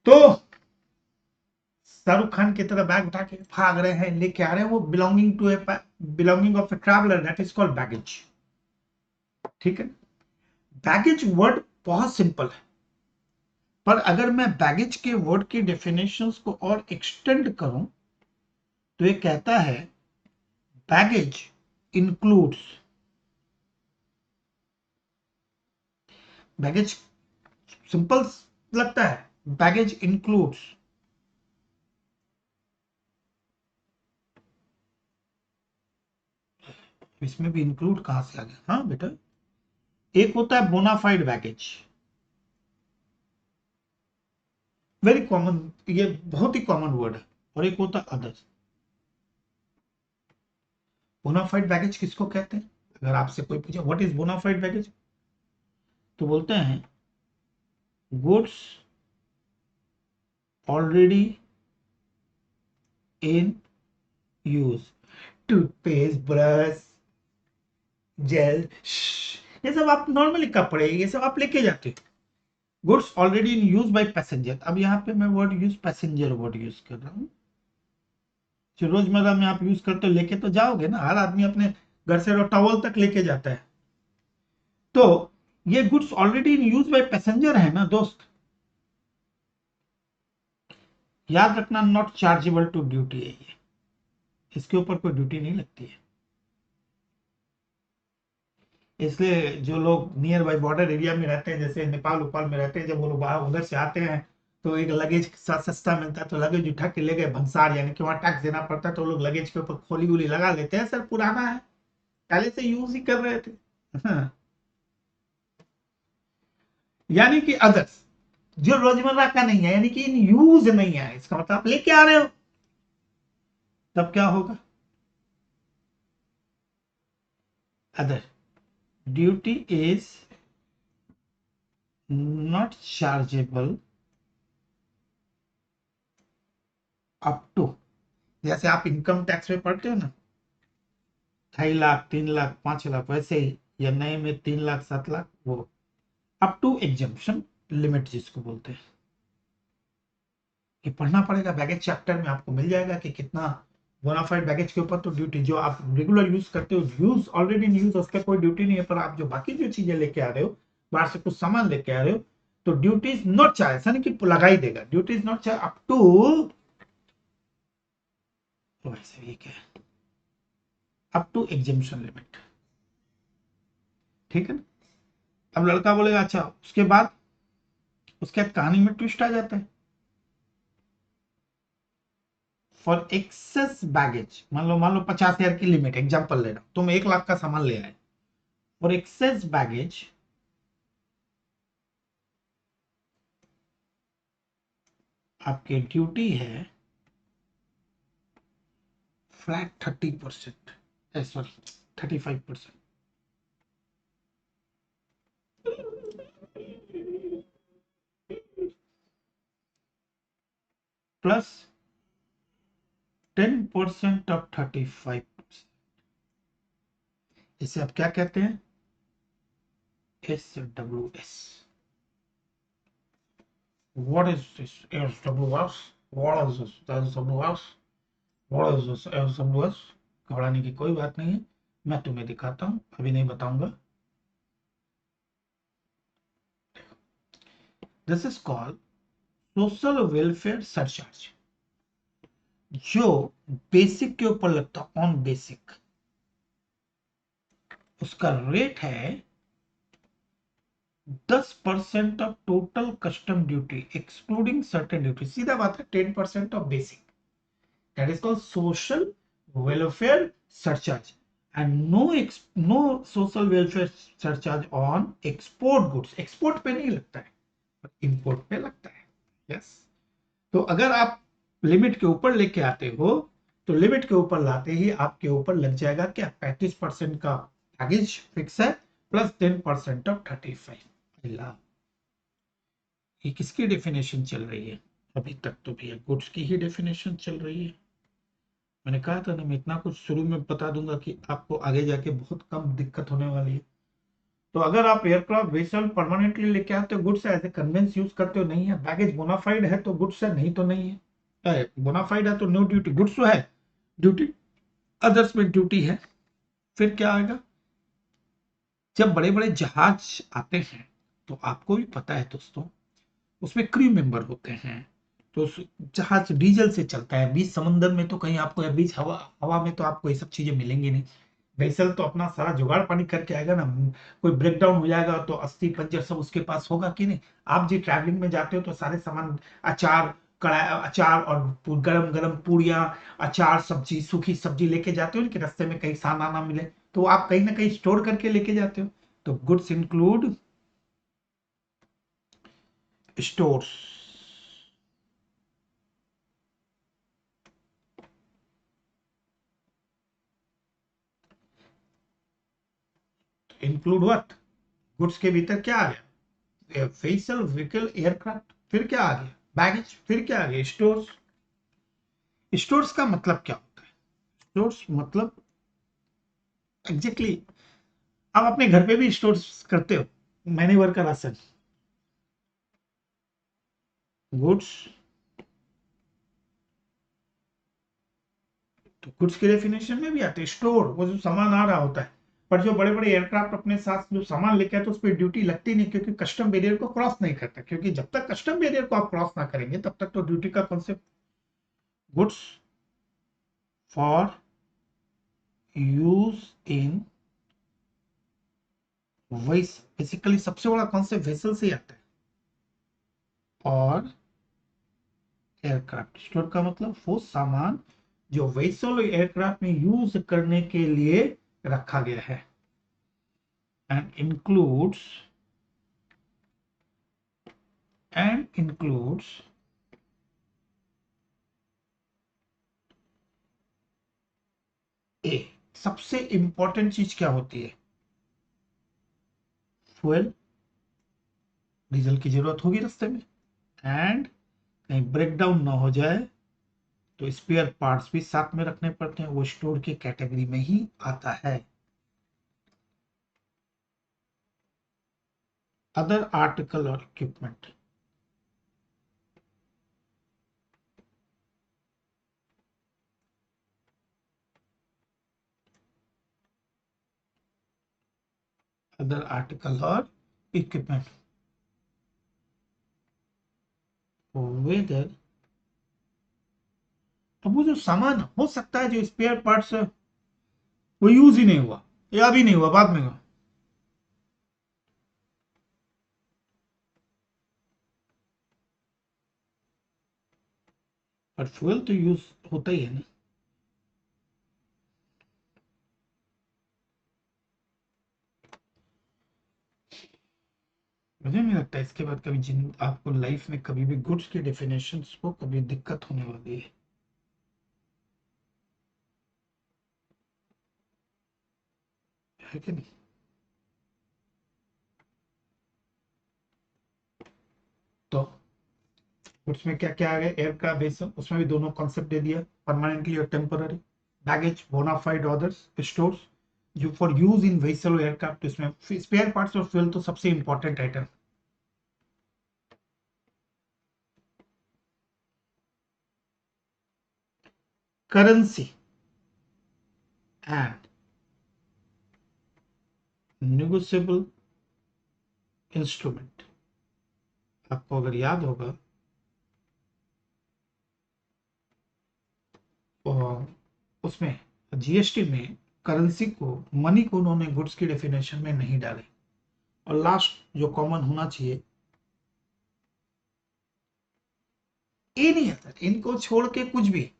तो शाहरुख खान की तरह बैग उठा के भाग रहे हैं, लेके आ रहे हैं, वो belonging of A traveller, that is called baggage. ठीक है, बैगेज वर्ड बहुत सिंपल है, पर अगर मैं बैगेज के वर्ड की डेफिनेशंस को और एक्सटेंड करूं तो ये कहता है बैगेज इंक्लूड्स, बैगेज सिंपल लगता है, बैगेज इंक्लूड्स इसमें भी इंक्लूड कहां से आ गया, हाँ बेटा, एक होता है बोनाफाइड बैगेज, वेरी कॉमन, ये बहुत ही कॉमन वर्ड है, और एक होता है अदर्स। बोनाफाइड बैगेज किसको कहते हैं, अगर आपसे कोई पूछे व्हाट इज बोनाफाइड बैगेज, तो बोलते हैं goods already in use, toothpaste, brush, gel, ये सब आप नॉर्मली कपड़े ये सब आप लेके जाते हो, goods already in use by passenger. अब यहाँ पे मैं word use passenger word use कर रहा हूँ, जो रोजमर्रा में आप यूज करते हो, लेके तो जाओगे ना, हर आदमी अपने घर से टॉवल तक लेके जाता है, तो ये goods already in use by passenger है ना दोस्त, याद रखना, नॉट चार्जेबल टू ड्यूटी है ये, इसके ऊपर कोई ड्यूटी नहीं लगती है। इसलिए जो लोग नियर बाई बॉर्डर एरिया में रहते हैं, जैसे नेपाल उपाल में रहते हैं, जब वो लोग बाहर उधर से आते हैं तो एक लगेज सस्ता मिलता है, तो लगेज उठा के ले गए भंसार, यानी कि वहां टैक्स देना पड़ता है, तो लोग लगेज के ऊपर खोली वोली लगा लेते हैं, सर पुराना है, पहले से यूज ही कर रहे थे। हाँ। यानी कि अदर्स, जो रोजमर्रा का नहीं है, यानी कि इन यूज नहीं है, इसका मतलब आप लेके आ रहे हो, तब क्या होगा, other, duty is not chargeable up to, जैसे आप इनकम टैक्स में पढ़ते हो ना, 2.5 लाख 3 लाख 5 लाख, वैसे ही या नए में 3 लाख 7 लाख, वो अप टू एग्जम्पशन लिमिट जिसको बोलते हैं, कि पढ़ना पड़ेगा, बैगेज चैप्टर में आपको मिल जाएगा कि कितना बोनाफाइड बैगेज के ऊपर तो ड्यूटी, जो आप रेगुलर यूज करते हो, यूज ऑलरेडी इन यूज, उस पर कोई ड्यूटी नहीं है, पर आप जो बाकी जो चीजें लेके आ रहे हो, बाहर से कुछ सामान लेके आ रहे हो, तो ड्यूटी इज नॉट चार्ज, ऐसा नहीं कि लगा ही देगा, duty is not charge up to, वैसे ये क्या है, अप टू एग्जम्पशन लिमिट। ठीक है ना, अब लड़का बोलेगा अच्छा उसके बाद, उसके बाद कहानी में ट्विस्ट आ जाता है, फॉर एक्सेस बैगेज, मान लो 50,000 की लिमिट, एग्जांपल ले रहा हूं, तुम 1 लाख का सामान ले आए, फॉर एक्सेस बैगेज आपकी ड्यूटी है फ्लैट 30%, सॉरी 35%, प्लस 10% ऑफ 35%, इसे आप क्या कहते हैं, SWS। What is this SWS? What is this SWS? What is this SWS? घबराने की कोई बात नहीं है, मैं तुम्हें दिखाता हूं, अभी नहीं बताऊंगा। This is called social welfare surcharge, जो बेसिक के ऊपर लगता है, ऑन बेसिक, उसका रेट है 10% of total custom duty excluding certain duty, सीधा बात है 10% of basic, that is called social welfare surcharge, and no social welfare surcharge on export goods, export पे नहीं लगता है, इंपोर्ट पे लगता है, यस। तो अगर आप लिमिट के ऊपर लेके आते हो तो लिमिट के ऊपर लाते ही आपके ऊपर लग जाएगा क्या 35% का बैगेज फिक्स है प्लस 10% ऑफ 35। ये किसकी डेफिनेशन चल रही है? अभी तक तो भैया गुड्स की ही डेफिनेशन चल रही है। मैंने कहा था ना मैं इतना कुछ शुरू में बता दूंगा कि आपको आगे जाके बहुत कम दिक्कत होने वाली है। तो अगर आप एयरक्राफ्ट वेसल परमानेंटली लेके आते हो goods as a conveyance use करते हो नहीं है, बैगेज बोनाफाइड है तो गुड्स है, नहीं तो नहीं है। बोनाफाइड है तो नो ड्यूटी, गुड्स तो है, ड्यूटी अदर्स में ड्यूटी है। फिर क्या आएगा? जब बड़े बड़े जहाज आते हैं तो आपको भी पता है दोस्तों, उसमें क्रू मेंबर होते हैं। तो जहाज डीजल से चलता है, बीच समंदर में तो कहीं आपको, या बीच हवा हवा में तो आपको ये सब चीजें मिलेंगी नहीं। वेसल तो अपना सारा जुगाड़ पानी करके आएगा ना। कोई ब्रेक डाउन हो जाएगा तो अस्थि पंजर सब उसके पास होगा कि नहीं। आप जी ट्रैवलिंग में जाते हो तो सारे सामान, अचार, कड़ा अचार और गरम गरम पूड़ियाँ, अचार, सब्जी, सूखी सब्जी लेके जाते हो कि रास्ते में कहीं खाना ना मिले, तो आप कहीं ना कहीं स्टोर करके लेके जाते हो। तो goods include stores. Include what? Goods के भीतर क्या आ गया? व्हीकल, व्हीकल, एयरक्राफ्ट, फिर क्या आ गया? बैगेज, फिर क्या आ गया? स्टोर्स। स्टोर्स का मतलब क्या होता है? स्टोर्स मतलब एग्जैक्टली आप अपने घर पे भी स्टोर्स करते हो, महीने भर का राशन। गुड्स, तो गुड्स के डेफिनेशन में भी आते हैं स्टोर, वो जो सामान आ रहा होता है। पर जो बड़े बड़े एयरक्राफ्ट अपने साथ जो सामान लेके आते हैं उस पर ड्यूटी लगती नहीं, क्योंकि कस्टम बैरियर को क्रॉस नहीं करता, क्योंकि जब तक कस्टम बैरियर को आप क्रॉस ना करेंगे तब तक तो ड्यूटी का कॉन्सेप्ट। गुड्स फॉर यूज इन वैस, बेसिकली सबसे बड़ा कॉन्सेप्ट वेसल से ही आता है। और एयरक्राफ्ट स्टोर का मतलब वो सामान जो वेसल एयरक्राफ्ट में यूज करने के लिए रखा गया है। एंड इंक्लूड्स, एंड इंक्लूड्स ए, सबसे इंपॉर्टेंट चीज क्या होती है? फ्यूल, डीजल की जरूरत होगी रास्ते में, एंड कहीं ब्रेक डाउन ना हो जाए तो स्पेयर पार्ट्स भी साथ में रखने पड़ते हैं, वो स्टोर की कैटेगरी में ही आता है। अदर आर्टिकल और इक्विपमेंट, अदर आर्टिकल और इक्विपमेंट, वेदर, अब वो जो सामान हो सकता है जो स्पेयर पार्ट्स वो यूज ही नहीं हुआ या अभी नहीं हुआ, बाद में हुआ, पर फ्यूल तो यूज होता ही है ना। मुझे नहीं लगता इसके बाद कभी जिन आपको लाइफ में कभी भी गुड्स की डेफिनेशंस को कभी दिक्कत होने वाली है कि नहीं? तो उसमें क्या क्या आ गया? एयरक्राफ्ट वेसल, उसमें भी दोनों कॉन्सेप्ट दे दिया, परमानेंटली और temporary. Baggage, bona fide orders, stores जो for use in vessel aircraft, उसमें स्पेयर पार्ट्स और फ्यूल तो सबसे important item. Currency and negotiable instrument, आपको अगर याद होगा और उसमें जीएसटी में करेंसी को, मनी को उन्होंने गुड्स की डेफिनेशन में नहीं डाले। और लास्ट जो कॉमन होना चाहिए, ये नहीं आता, इनको छोड़ के कुछ भी।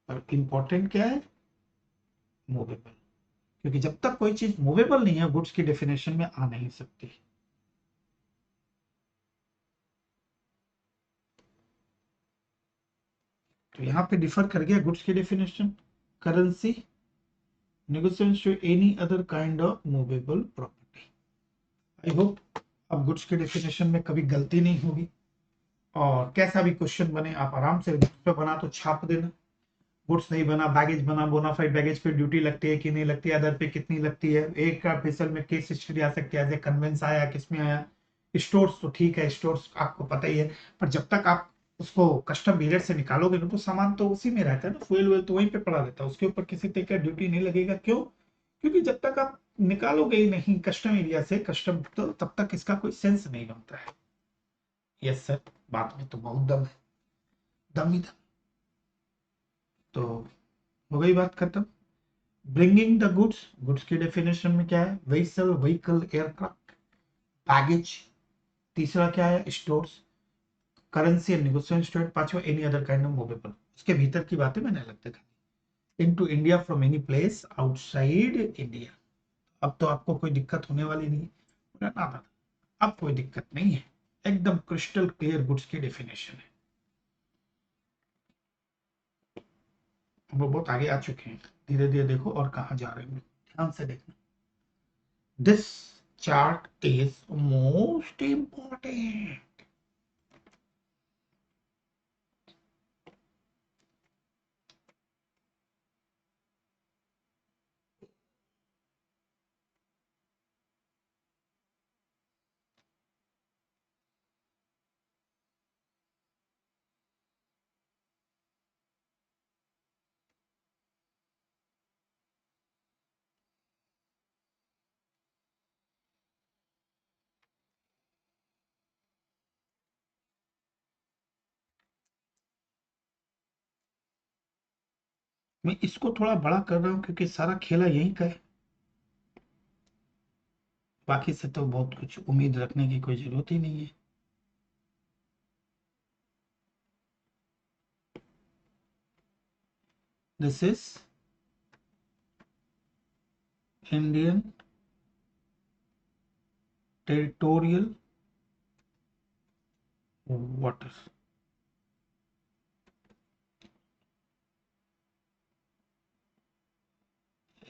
पर इंपॉर्टेंट क्या है? मूवेबल, क्योंकि जब तक कोई चीज मूवेबल नहीं है गुड्स की डेफिनेशन में आ नहीं सकती। तो यहाँ पे डिफर कर गया गुड्स की definition, currency, negotiation to any other kind of movable property. I hope अब गुड्स के डेफिनेशन में कभी गलती नहीं होगी, और कैसा भी क्वेश्चन बने आप आराम से गुड्स पे बना तो छाप देना, गुड्स नहीं बना बैगेज बना, बोनाफाइड बैगेज पे ड्यूटी लगती है कि नहीं लगती है, अदर पे कितनी लगती है, एक का फेसल में केस हिस्ट्री आ सकती है, एज ए कन्वेंस आया किसमें आया, स्टोर्स तो ठीक है, स्टोर्स आपको पता ही है, पर जब तक आप उसको कस्टम पीरियड से निकालोगे ना तो सामान तो उसी में रहता है ना, फ्यूल वेल तो वहीं पे पड़ा रहता है, उसके ऊपर किसी तरह का ड्यूटी नहीं लगेगा। क्यों? क्योंकि जब तक आप निकालोगे ही नहीं कस्टम एरिया से कस्टम, तो तब तक इसका कोई सेंस नहीं बनता है। यस सर, बात में तो बहुत दम है, दम ही दम। तो हो गई बात खत्म। ब्रिंगिंग द गुड्स, गुड्स की डेफिनेशन में क्या है, व्हीकल, व्हीकल, एयरक्राफ्ट, बैगेज, तीसरा क्या है, stores, currency and negotiation store, पांचवा any other kind of movable. उसके भीतर की बातें मैंने अलग देखा, into India from any place outside India. अब तो आपको कोई दिक्कत होने वाली नहीं है ना, अब कोई दिक्कत नहीं है, एकदम क्रिस्टल क्लियर गुड्स की डेफिनेशन है। वो बहुत आगे आ चुके हैं, धीरे धीरे देखो और कहां जा रहे हैं, ध्यान से देखना। This chart is most important. मैं इसको थोड़ा बड़ा कर रहा हूं क्योंकि सारा खेला यहीं का है, बाकी से तो बहुत कुछ उम्मीद रखने की कोई जरूरत ही नहीं है। This is Indian territorial water,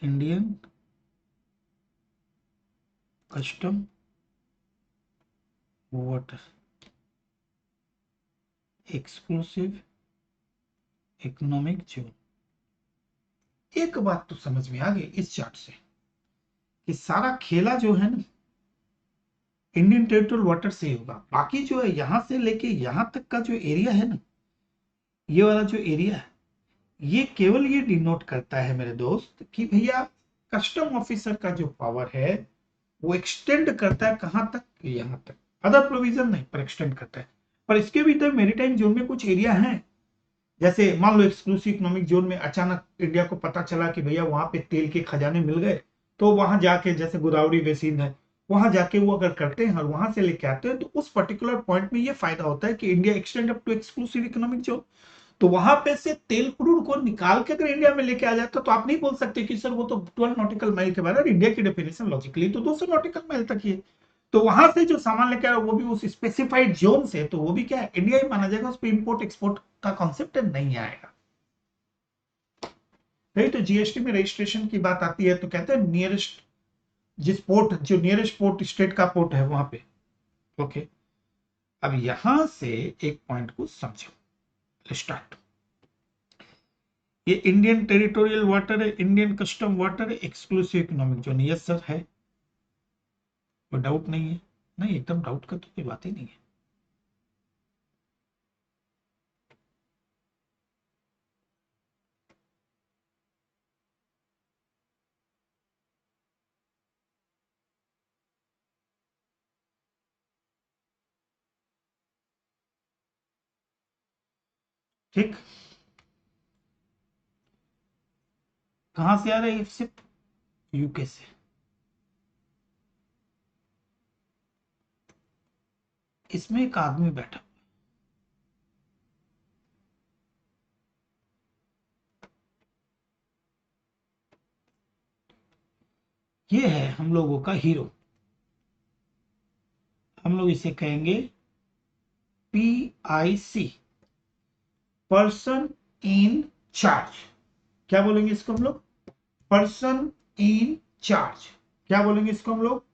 Indian custom water, exclusive economic zone. एक बात तो समझ में आ गई इस चार्ट से कि सारा खेला जो है ना इंडियन टेरिटोरियल वाटर से ही होगा, बाकी जो है यहां से लेके यहां तक का जो एरिया है ना, ये वाला जो एरिया है, ये केवल ये डिनोट करता है मेरे दोस्त कि भैया कस्टम ऑफिसर का जो पावर है वो एक्सटेंड करता है कहां तक, यहां तक, अदर प्रोविजन नहीं पर एक्सटेंड करता है। पर इसके भीतर मेरीटाइम जोन में कुछ एरिया है, जैसे मान लो एक्सक्लूसिव इकोनॉमिक जोन में अचानक इंडिया को पता चला कि भैया वहां पे तेल के खजाने मिल गए, तो वहां जाके जैसे गोदावरी बेसिन है वहां जाके वो अगर करते हैं और वहां से लेके आते हैं तो उस पर्टिकुलर पॉइंट में ये फायदा होता है कि India extend up to exclusive economic zone. तो वहां पे से तेल क्रूड को निकाल के अगर इंडिया में लेके आ जाता तो आप नहीं बोल सकते कि सर वो तो 12 नॉटिकल माइल के बाद, इंडिया की डेफिनेशन लॉजिकली तो 200 नॉटिकल माइल तक ही है। तो वहां से जो सामान लेके आ रहा है वो भी उस स्पेसिफाइड जोन से, तो वो भी क्या है, इंडिया ही माना जाएगा, उस पर इंपोर्ट एक्सपोर्ट का कॉन्सेप्ट नहीं आएगा। नहीं तो जीएसटी में रजिस्ट्रेशन की बात आती है तो कहते हैं नियरेस्ट, जिस पोर्ट, जो नियरेस्ट पोर्ट स्टेट का पोर्ट है वहां पे। ओके, अब यहां से एक पॉइंट को समझो, स्टार्ट। ये इंडियन टेरिटोरियल वाटर है, इंडियन कस्टम वाटर है, exclusive economic zone, yes sir है, कोई डाउट नहीं है, नहीं एकदम डाउट का तो कोई बात ही नहीं है। ठीक, कहां से आ रहा है शिप, यूके से। इसमें एक आदमी बैठा, ये है हम लोगों का हीरो, हम लोग इसे कहेंगे PIC, पर्सन इन चार्ज। क्या बोलेंगे इसको हम लोग? Person in charge. क्या बोलेंगे इसको हम लोग?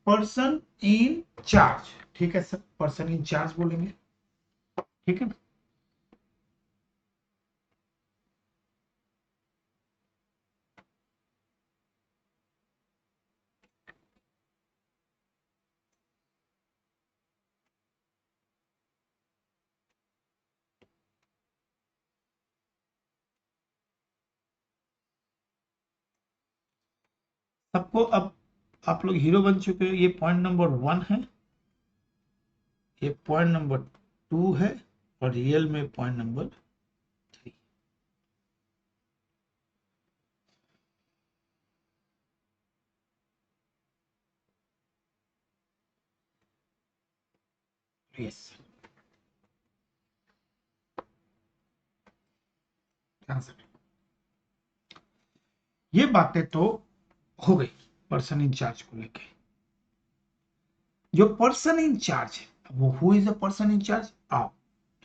Person in charge. ठीक है सर, पर्सन इन चार्ज बोलेंगे। ठीक है। सबको अब आप लोग हीरो बन चुके हो। ये पॉइंट नंबर 1 है, ये पॉइंट नंबर 2 है, और रियल में पॉइंट नंबर 3। यस, ये बातें तो हो गई पर्सन इंचार्ज को लेके। जो पर्सन इंचार्ज है वो who is a person in charge? आओ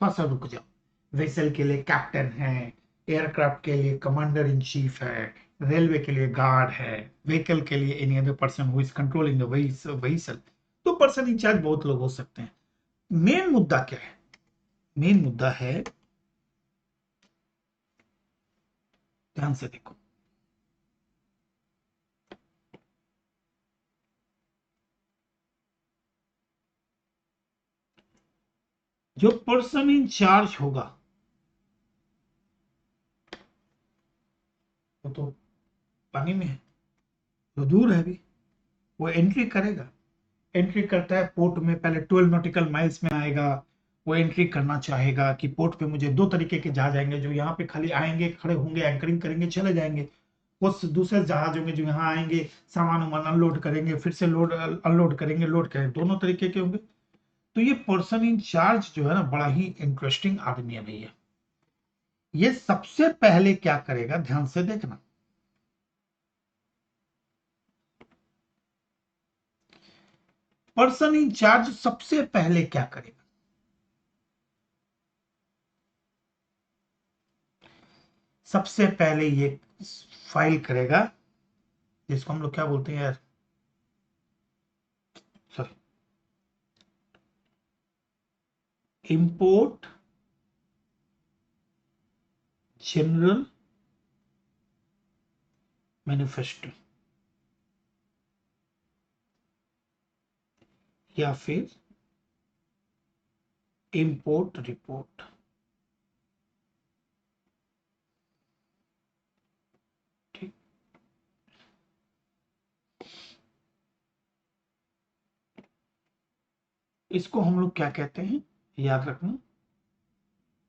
थोड़ा सा रुक जाओ। वेसल के लिए कैप्टन है, एयरक्राफ्ट के लिए कमांडर इन चीफ है, रेलवे के लिए गार्ड है, व्हीकल के लिए any other person who is controlling the vehicle. तो पर्सन इंचार्ज बहुत लोग हो सकते हैं। मेन मुद्दा क्या है? मेन मुद्दा है, ध्यान से देखो, जो पर्सन इन चार्ज होगा वो तो पानी में है, तो दूर है भी। वो एंट्री करेगा, एंट्री करता है पोर्ट में, पहले 12 नॉटिकल माइल्स में आएगा। वो एंट्री करना चाहेगा कि पोर्ट पे मुझे 2 तरीके के जहाज आएंगे, जो यहाँ पे खाली आएंगे, खड़े होंगे, एंकरिंग करेंगे, चले जाएंगे। वो दूसरे जहाज होंगे जो यहाँ आएंगे, सामान वामान अनलोड करेंगे, फिर से लोड अनलोड करेंगे, लोड करेंगे, दोनों तरीके के होंगे। तो ये पर्सन इन चार्ज जो है ना, बड़ा ही इंटरेस्टिंग आदमी है भैया। ये सबसे पहले क्या करेगा, ध्यान से देखना। पर्सन इन चार्ज सबसे पहले क्या करेगा? सबसे पहले ये फाइल करेगा, जिसको हम लोग क्या बोलते हैं यार, सॉरी, इंपोर्ट जनरल मैन्युफेस्टो, या फिर इंपोर्ट रिपोर्ट। ठीक, इसको हम लोग क्या कहते हैं, याद रखना।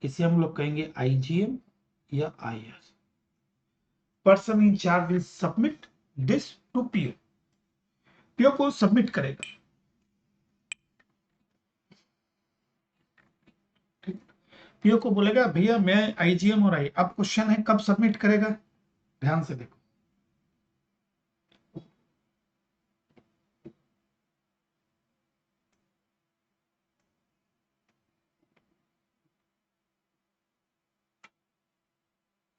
इसे हम लोग कहेंगे आईजीएम या IR. Person in charge will submit this to PO. PO को सबमिट करेगा। ठीक, पीओ को बोलेगा भैया मैं आईजीएम और आई। अब क्वेश्चन है कब सबमिट करेगा, ध्यान से देखो।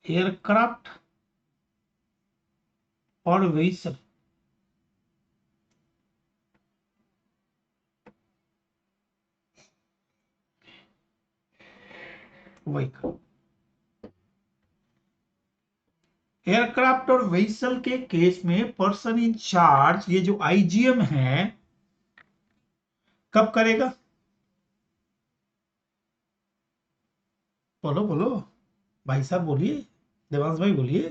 एयरक्राफ्ट और व्हीकल, व्हीकल, एयरक्राफ्ट और व्हीकल के केस में पर्सन इन चार्ज, ये जो आईजीएम है, कब करेगा? बोलो बोलो, भाई साहब बोलिए, देवांश भाई बोलिए।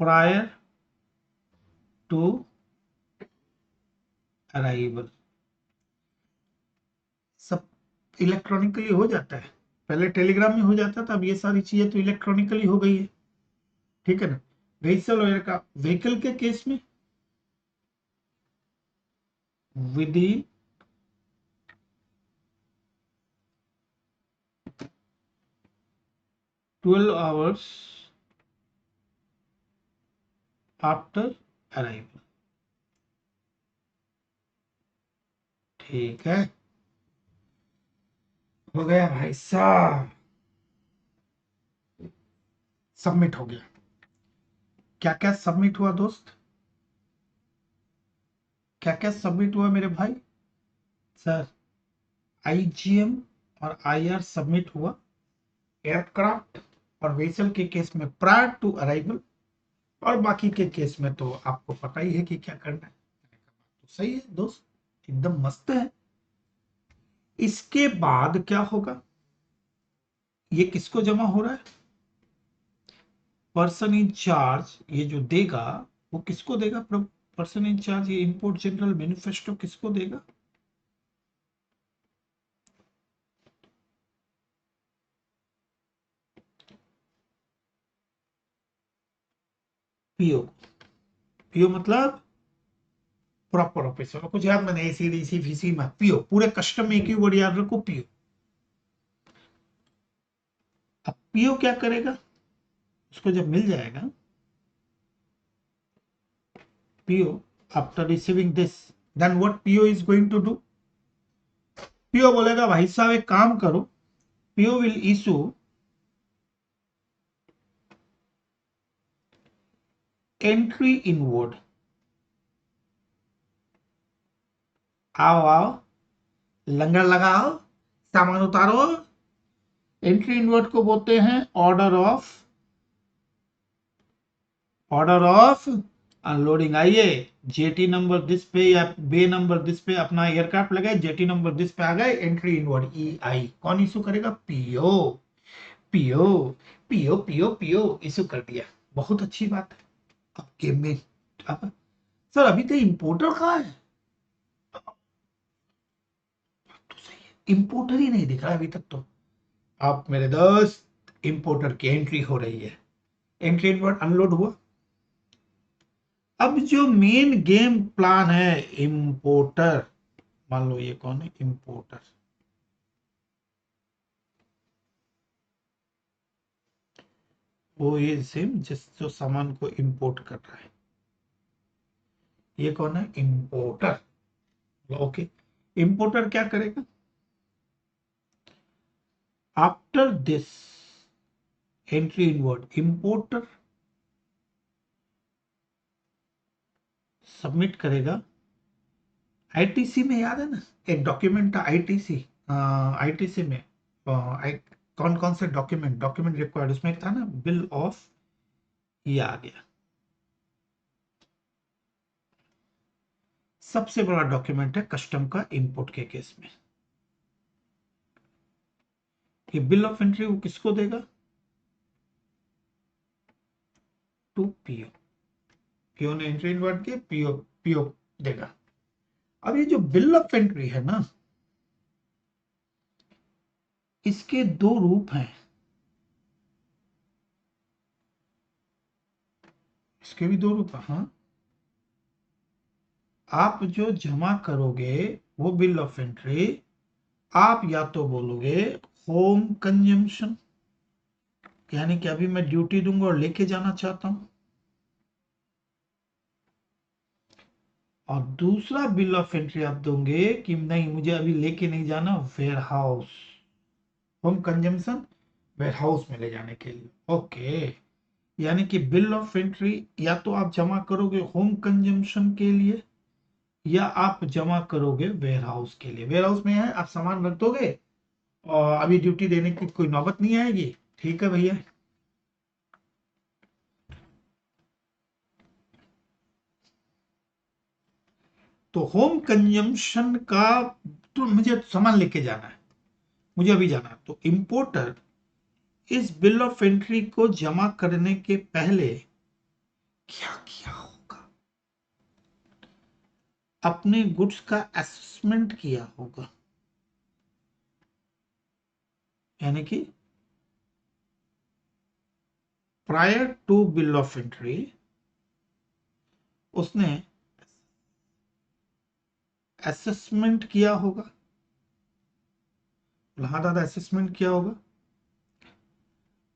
Prior to arrival. सब इलेक्ट्रॉनिकली हो जाता है। पहले टेलीग्राम में हो जाता था, अब ये सारी चीजें तो इलेक्ट्रॉनिकली हो गई है। ठीक है ना। व्हीकल और एयरक्राफ्ट, व्हीकल के केस में with in 12 hours after arrival. ठीक है। हो गया भाई साहब, सबमिट हो गया। क्या क्या सबमिट हुआ दोस्त, क्या क्या सबमिट हुआ मेरे भाई? सर आईजीएम और आईआर सबमिट हुआ, एयरक्राफ्ट और वेसल के केस में प्रायर टू अराइवल, और बाकी के केस में तो आपको पता ही है कि क्या करना है। तो सही है दोस्त, एकदम मस्त है। इसके बाद क्या होगा, ये किसको जमा हो रहा है? पर्सन इन चार्ज ये जो देगा वो किसको देगा? पर्सन इन चार्ज ये इंपोर्ट जनरल मैनिफेस्टो किसको देगा? पीओ। पीओ मतलब प्रॉपर ऑफिसर, कुछ याद मैंने एसीडीसी फीसी में पीओ, पूरे कस्टम में एक ही वर्ड याद रखो, पीओ। अब पीओ क्या करेगा, उसको जब मिल जाएगा PO, after receiving this, then what PO is going to do? PO बोलेगा भाई साहब एक काम करो, PO will issue entry inward. आओ आओ, लंगर लगाओ, सामान उतारो। एंट्री इनवर्ड को बोलते हैं ऑर्डर ऑफ अनलोडिंग। आइए, जेटी नंबर दिस पे या बे नंबर दिस पे अपना एयरक्राफ्ट लगाए, जेटी नंबर दिस पे आ गए, एंट्री इनवर्ड ई आई, कौन इशू करेगा? PO. PO PO PO PO issue कर दिया, बहुत अच्छी बात है। अब गेम में अब सर अभी तो इंपोर्टर कहाँ है? तो सही है, इंपोर्टर ही नहीं दिख रहा अभी तक तो। अब मेरे दोस्त इंपोर्टर की एंट्री हो रही है, एंट्री इनवर्ड अनलोड हुआ। अब जो मेन गेम प्लान है इंपोर्टर, मान लो ये कौन है इंपोर्टर, वो ये सेम जिस जो सामान को इंपोर्ट कर रहा है, ये कौन है इंपोर्टर। ओके, इंपोर्टर क्या करेगा? After this entry inward, importer submit करेगा। आईटीसी में याद है ना, एक डॉक्यूमेंट था आईटीसी, आईटीसी में कौन कौन से डॉक्यूमेंट रिक्वायर्ड, उसमें एक था ना बिल ऑफ, ये आ गया। सबसे बड़ा डॉक्यूमेंट है कस्टम का इंपोर्ट के केस में। ये बिल ऑफ एंट्री वो किसको देगा? To PO. पीओ ने एंट्री इनवर्ट की, पीओ पीओ देगा। अब ये जो बिल ऑफ एंट्री है ना, इसके दो रूप हैं, इसके भी दो रूप हैं। हाँ, आप जो जमा करोगे वो बिल ऑफ एंट्री, आप या तो बोलोगे होम कंजम्पशन, यानी कि अभी मैं ड्यूटी दूंगा और लेके जाना चाहता हूं, और दूसरा बिल ऑफ एंट्री आप दोगे कि नहीं मुझे अभी लेके नहीं जाना, warehouse, home consumption warehouse में ले जाने के लिए। ओके, यानी कि बिल ऑफ एंट्री या तो आप जमा करोगे होम कंजम्पशन के लिए, या आप जमा करोगे वेयर हाउस के लिए। वेयर हाउस में है आप सामान रख दोगे और अभी ड्यूटी देने की कोई नौबत नहीं आएगी। ठीक है भैया। तो होम कंजम्पशन का, तो मुझे सामान लेके जाना है, मुझे अभी जाना है, तो इंपोर्टर इस बिल ऑफ एंट्री को जमा करने के पहले क्या किया होगा? अपने गुड्स का असेसमेंट किया होगा, यानी कि prior to bill of entry उसने असेसमेंट किया होगा। हाँ दादा, असेसमेंट किया होगा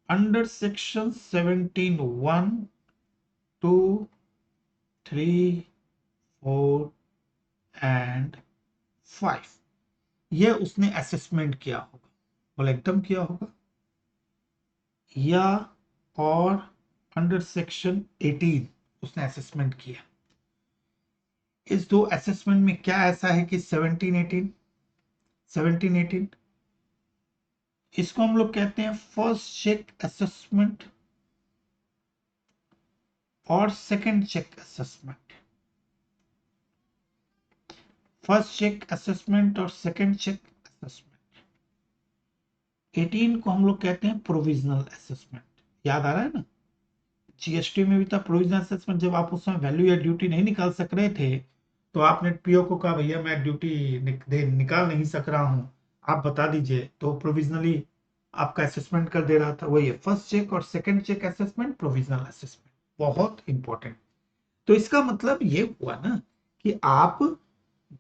अंडर सेक्शन 17 1 2 3 4 एंड 5, ये उसने असेसमेंट किया होगा। बोला एकदम किया होगा, या और अंडर सेक्शन 18 उसने असेसमेंट किया। इस दो असेसमेंट में क्या ऐसा है कि 1718 इसको हम लोग कहते हैं फर्स्ट चेक असेसमेंट और second check assessment. First check assessment और सेकंड चेक असेसमेंट। 18 को हम लोग कहते हैं प्रोविजनल असेसमेंट। याद आ रहा है ना, जीएसटी में भी था प्रोविजनल असेसमेंट। जब आप उस समय वैल्यू या ड्यूटी नहीं निकाल सक रहे थे तो आपने पीओ को कहा भैया मैं ड्यूटी निकाल नहीं सक रहा हूं, आप बता दीजिए, तो प्रोविजनली आपका असेसमेंट कर दे रहा था। वही है फर्स्ट चेक और second check assessment, provisional assessment, बहुत इंपॉर्टेंट। तो इसका मतलब ये हुआ ना कि आप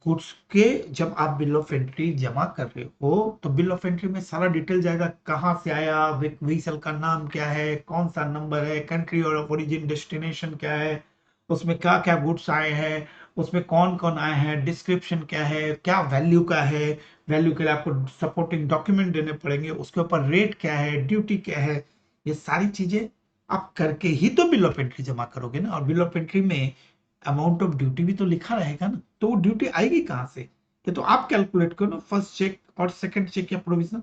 गुड्स के जब आप बिल ऑफ एंट्री जमा कर रहे हो तो बिल ऑफ एंट्री में सारा डिटेल जाएगा, कहाँ से आया, व्हीसल का नाम क्या है, कौन सा नंबर है, कंट्री और ओरिजिन डेस्टिनेशन क्या है, उसमें क्या क्या गुड्स आए हैं, उसमें कौन कौन आए हैं, डिस्क्रिप्शन क्या है, क्या वैल्यू का है, वैल्यू के लिए आपको सपोर्टिंग डॉक्यूमेंट देने पड़ेंगे, उसके ऊपर रेट क्या है, ड्यूटी क्या है, ये सारी चीजें आप करके ही तो बिल ऑफ एंट्री जमा करोगे ना। और बिल ऑफ एंट्री में अमाउंट ऑफ ड्यूटी भी तो लिखा रहेगा ना, तो वो ड्यूटी आएगी कहां से, ये तो आप कैलकुलेट करो ना, फर्स्ट चेक और सेकंड चेक या प्रोविजन।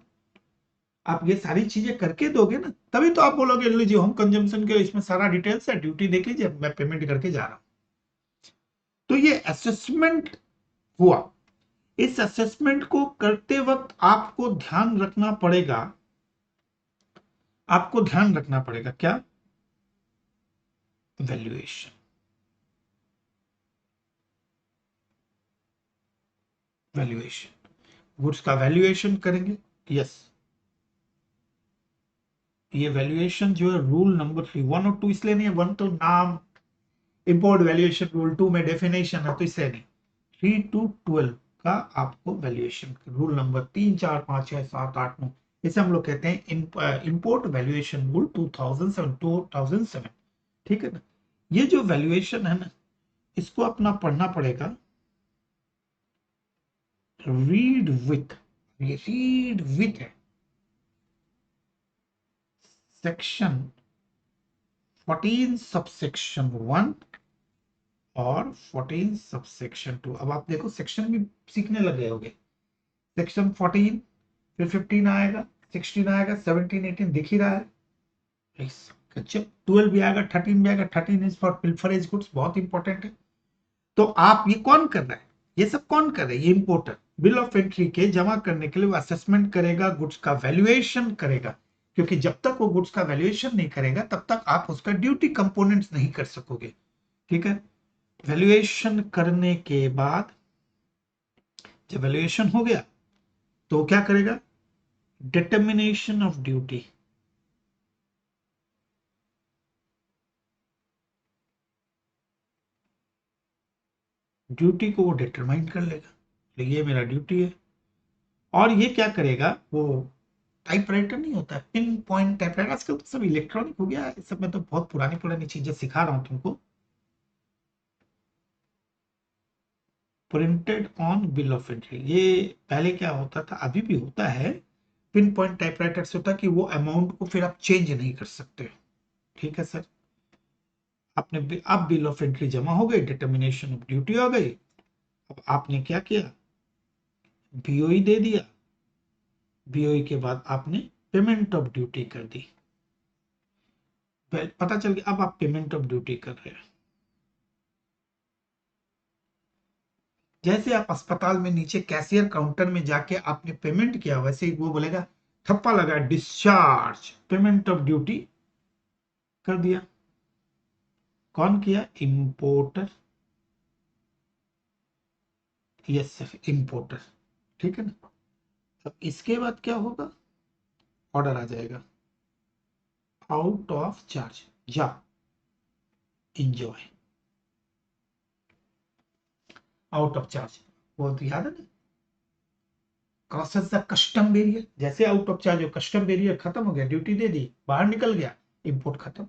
आप ये सारी चीजें करके दोगे ना, तभी तो आप बोलोगे लीजिए होम कंजम्पशन के इसमें सारा डिटेल्स है, ड्यूटी देख लीजिए, मैं पेमेंट करके जा रहा हूं। तो ये असेसमेंट हुआ। इस असेसमेंट को करते वक्त आपको ध्यान रखना पड़ेगा, आपको ध्यान रखना पड़ेगा क्या, वैल्यूएशन। वैल्यूएशन, गुड्स का वैल्यूएशन करेंगे। यस, ये वैल्यूएशन जो है रूल नंबर 3, 1 और 2 इसलिए नहीं है, 1 तो नाम इंपोर्ट वैल्यूएशन रूल, 2 में डेफिनेशन है तो इसलिए नहीं, 3 to 12 का आपको वैल्यूएशन रूल नंबर 3, 4, 5, 6, 7, 8, 9, इसे हम लोग कहते हैं इंपोर्ट वैल्यूएशन रूल 2007। ठीक है ना। ये जो वैल्यूएशन है ना, इसको अपना पढ़ना पड़ेगा रीड विथ, ये रीड विथ है सेक्शन 14 सबसेक्शन 1 और 14 सबसेक्शन 2। अब आप देखो सेक्शन भी सीखने लग गए होगे। सेक्शन 14, फिर 15 आएगा, 16 आएगा, 17, 18 दिख ही रहा है। जब 12 भी आएगा, 13 भी आएगा। 13 इज फॉर पिल्फरेज गुड्स, बहुत इंपॉर्टेंट है। तो आप ये कौन कर रहा है, ये सब कौन कर रहा है, ये इंपोर्टर बिल ऑफ एंट्री के जमा करने के लिए वो असेसमेंट करेगा, गुड्स का वैल्यूएशन करेगा, क्योंकि जब तक वो गुड्स का वैल्यूएशन नहीं करेगा तब तक आप उसका ड्यूटी कंपोनेंट्स नहीं कर सकोगे। ठीक है। वैल्यूएशन करने के बाद जब वैल्यूएशन हो गया तो क्या करेगा, डिटर्मिनेशन ऑफ ड्यूटी। ड्यूटी को वो डिटरमाइन कर लेगा, तो ये मेरा ड्यूटी है। और ये क्या करेगा, वो टाइपराइटर नहीं होता है, पिन पॉइंट टाइपराइटर, आजकल तो सब इलेक्ट्रॉनिक हो गया है, इस सब में तो बहुत पुरानी पुरानी चीजें सिखा रहा हूं तुमको। Printed on bill of entry, ये पहले क्या होता था, अभी भी होता है, पिन पॉइंट टाइपराइटर से होता कि वो अमाउंट को फिर आप चेंज नहीं कर सकते। ठीक है सर। आपने अब बिल ऑफ एंट्री जमा हो गई, डिटर्मिनेशन ऑफ ड्यूटी हो गई। अब आपने क्या किया, बीओई दे दिया। बीओई के बाद आपने पेमेंट ऑफ ड्यूटी कर दी। पता चल गया अब आप पेमेंट ऑफ ड्यूटी कर रहे हैं। जैसे आप अस्पताल में नीचे कैशियर काउंटर में जाके आपने पेमेंट किया, वैसे ही वो बोलेगा थप्पा लगा, डिस्चार्ज पेमेंट ऑफ ड्यूटी कर दिया। कौन किया, इंपोर्टर। Yes sir, importer. ठीक है ना। अब इसके बाद क्या होगा, ऑर्डर आ जाएगा आउट ऑफ चार्ज, जा इंजॉय, आउट ऑफ चार्ज। वो तो याद है ना, क्रॉसेस द कस्टम बैरियर, जैसे out of charge, custom barrier खत्म हो गया, ड्यूटी दे दी, बाहर निकल गया, इंपोर्ट खत्म।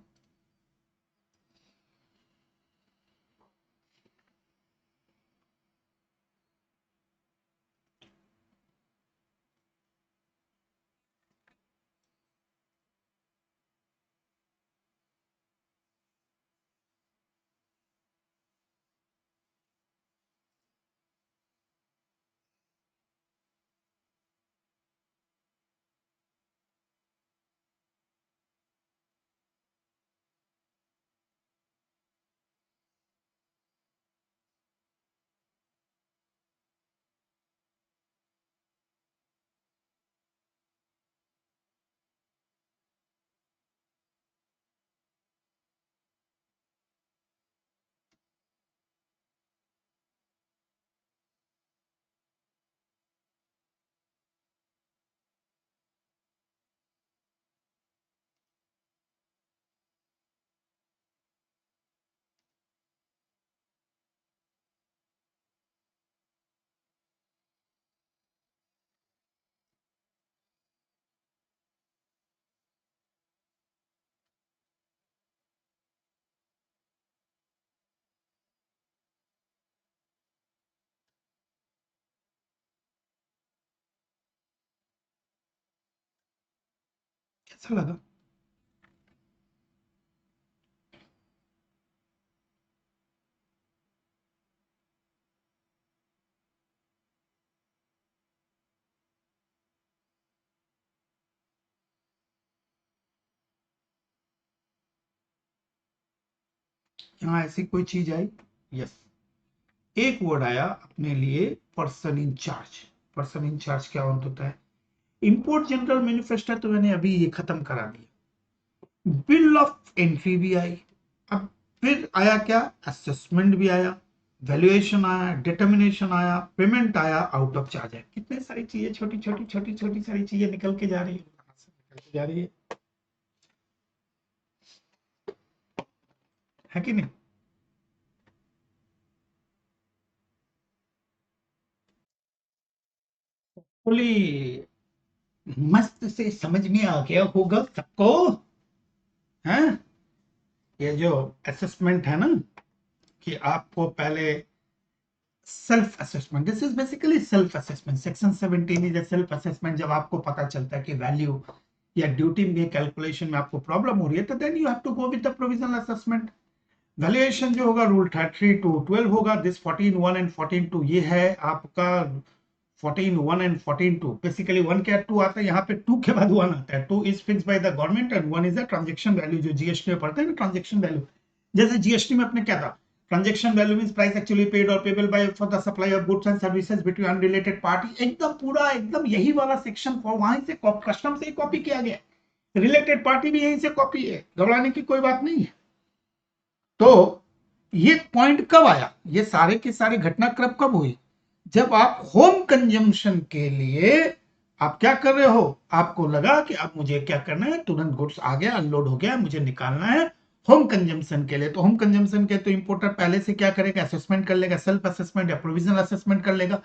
कैसा लगा? यहाँ ऐसी कोई चीज आई? यस। एक वर्ड आया अपने लिए, person in charge. Person in charge क्या होता है? इंपोर्ट जनरल मैन्युफेस्टो तो मैंने अभी ये खत्म करा दिया। बिल ऑफ एंट्री भी आई। अब फिर आया क्या? असेसमेंट भी आया, वैल्यूएशन आया, डिटर्मिनेशन आया, पेमेंट आया, आउट ऑफ चार्ज है। कितने सारी चीजें, छोटी छोटी छोटी छोटी सारी चीजें निकल के जा रही है, निकल के जा रही है कि नहीं? बोली मस्त से समझ में आ गया होगा सबको, है? ये जो असेसमेंट है ना, कि आपको पहले self assessment, this is basically self assessment. Section 17 is self assessment. जब आपको पता चलता है कि वैल्यू या ड्यूटी में कैलकुलेशन में आपको प्रॉब्लम हो रही है, तो then you have to go with the provisional assessment. Valuation जो होगा रूल 33 टू 12 होगा। दिस 14(1) एंड 14(2) ये है आपका 14(1) एंड 14(2). बेसिकली 1 के 2 आता है, यहाँ पे 2 के बाद 1 आता है। 2 is fix by the government and 1 is the transaction value, जो जीएसटी में पढ़ते हैं ना, ट्रांजेक्शन वैल्यू। जैसे जीएसटी में अपने क्या था? Transaction value means price actually paid और payable by for the supply of goods and services between unrelated party. एकदम पूरा एकदम यही वाला सेक्शन वहां से कस्टम से ही कॉपी किया गया है। रिलेटेड पार्टी भी यहीं से कॉपी है, घबराने की कोई बात नहीं है। तो ये पॉइंट कब आया? ये सारे के सारे घटनाक्रम कब हुई? जब आप होम कंजम्पशन के लिए आप क्या कर रहे हो, आपको लगा कि अब मुझे क्या करना है, तुरंत गुड्स आ गया, अनलोड हो गया, मुझे निकालना है होम कंजम्पशन के लिए। तो होम कंजम्पशन के तो इंपोर्टर पहले से क्या करेगा? असेसमेंट कर लेगा, सेल्फ असेसमेंट या प्रोविजनल असेसमेंट कर लेगा।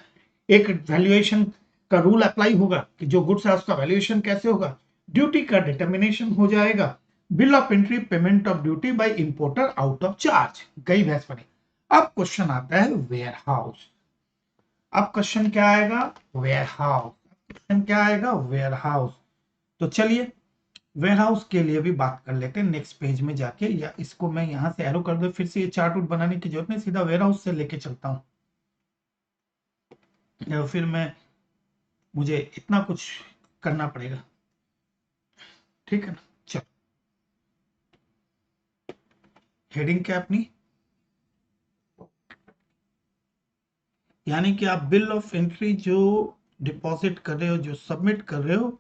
एक वैल्यूएशन का रूल अप्लाई होगा कि जो गुड्स है उसका वैल्यूएशन कैसे होगा, ड्यूटी का डिटर्मिनेशन हो जाएगा, bill of entry, payment of duty by importer out of charge, गई भैंस बनी। अब क्वेश्चन आता है वेयर हाउस। अब क्वेश्चन क्या आएगा? Ware house. क्वेश्चन क्या आएगा? Warehouse. तो चलिए वेयर हाउस के लिए भी बात कर लेते हैं नेक्स्ट पेज में जाके, या इसको मैं यहां से एरो कर दो, फिर से ये चार्ट उट बनाने की जरूरत नहीं, सीधा वेयर हाउस से लेके चलता हूं। फिर मैं मुझे इतना कुछ करना पड़ेगा, ठीक है ना? चलो, हेडिंग क्या अपनी, यानी कि आप बिल ऑफ एंट्री जो डिपॉजिट कर रहे हो, जो सबमिट कर रहे हो,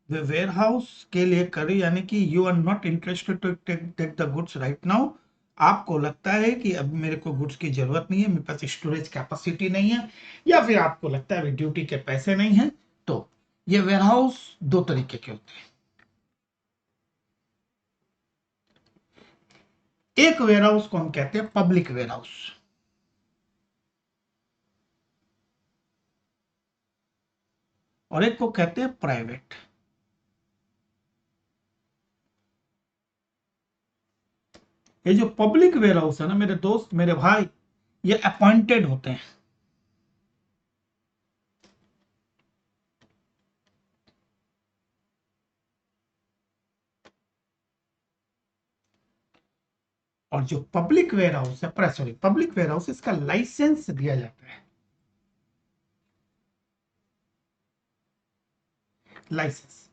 वे वेयर हाउस के लिए कर रहे हो। यानी कि you are not interested to take the goods right now. आपको लगता है कि अब मेरे को गुड्स की जरूरत नहीं है, मेरे पास स्टोरेज कैपेसिटी नहीं है, या फिर आपको लगता है ड्यूटी के पैसे नहीं है। तो ये वेयर हाउस दो तरीके के होते हैं। एक वेयर हाउस को हम कहते हैं पब्लिक वेयर हाउस, और एक को कहते हैं प्राइवेट। ये जो पब्लिक वेयर हाउस है ना मेरे दोस्त, मेरे भाई, ये अपॉइंटेड होते हैं। और जो पब्लिक वेयर हाउस है, सॉरी, पब्लिक वेयर हाउस, इसका लाइसेंस दिया जाता है। लाइसेंस,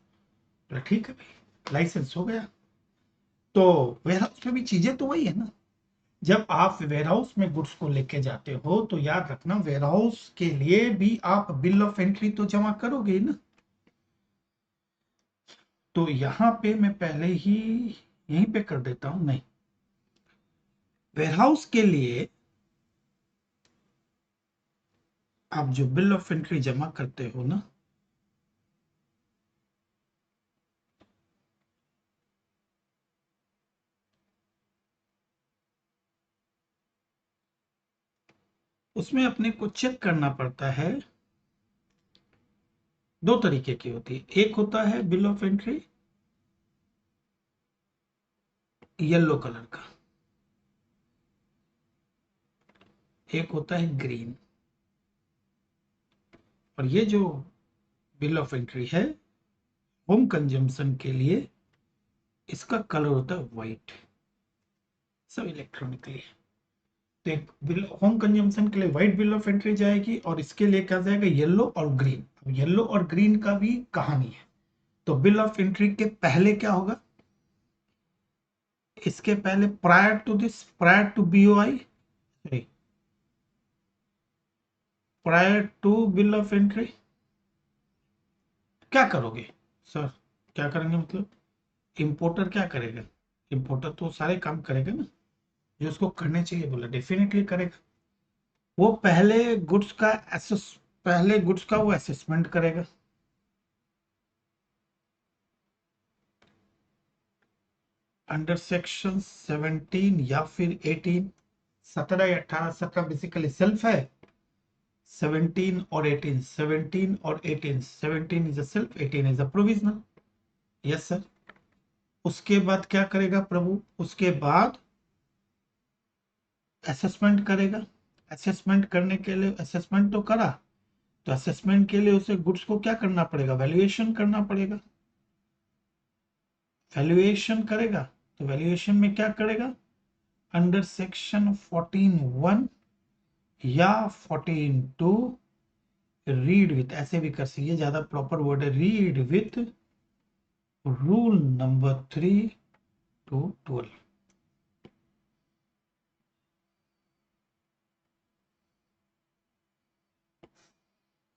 तो ठीक है भाई, लाइसेंस हो गया। तो वेयर हाउस में भी चीजें तो वही है ना। जब आप वेयर हाउस में गुड्स को लेके जाते हो, तो याद रखना वेयर हाउस के लिए भी आप बिल ऑफ एंट्री तो जमा करोगे ही ना। तो यहां पे मैं पहले ही यहीं पे कर देता हूं, नहीं, वेयर हाउस के लिए आप जो बिल ऑफ एंट्री जमा करते हो ना, उसमें अपने को चेक करना पड़ता है। दो तरीके की होती है, एक होता है bill of entry yellow colour का, एक होता है ग्रीन। और ये जो बिल ऑफ एंट्री है होम कंजम्पशन के लिए, इसका कलर होता है व्हाइट, सब इलेक्ट्रॉनिकली। तो एक बिल होम कंजम्पशन के लिए व्हाइट बिल ऑफ एंट्री जाएगी और इसके लिए क्या जाएगा, येलो और ग्रीन। येलो और ग्रीन का भी कहानी है। तो बिल ऑफ एंट्री के पहले क्या होगा, इसके पहले prior to this, prior to BOI, prior to bill of entry क्या करोगे सर, क्या करेंगे मतलब, इंपोर्टर क्या करेगा, इंपोर्टर तो सारे काम करेगा ना जो उसको करने चाहिए, बोला डेफिनेटली करेगा। वो पहले गुड्स का पहले गुड्स का वो असेसमेंट करेगा। अंडर सेक्शन 17 या फिर 18, 17 या 18, 17 बेसिकली सेल्फ है, 17 और 18, 17 और 18, 17 is a self, 18 is a provisional. Yes sir. उसके बाद क्या करेगा प्रभु, उसके बाद असेसमेंट करेगा। असेसमेंट करने के लिए, असेसमेंट तो करा, तो असेसमेंट के लिए उसे गुड्स को क्या करना पड़ेगा, वैल्यूएशन करना पड़ेगा। वैल्यूएशन करेगा तो वैल्यूएशन में क्या करेगा, अंडर सेक्शन 14(1) या 14(2), रीड विथ, ऐसे भी कर सकते, ज्यादा प्रॉपर वर्ड है, read with rule number 3 to 12।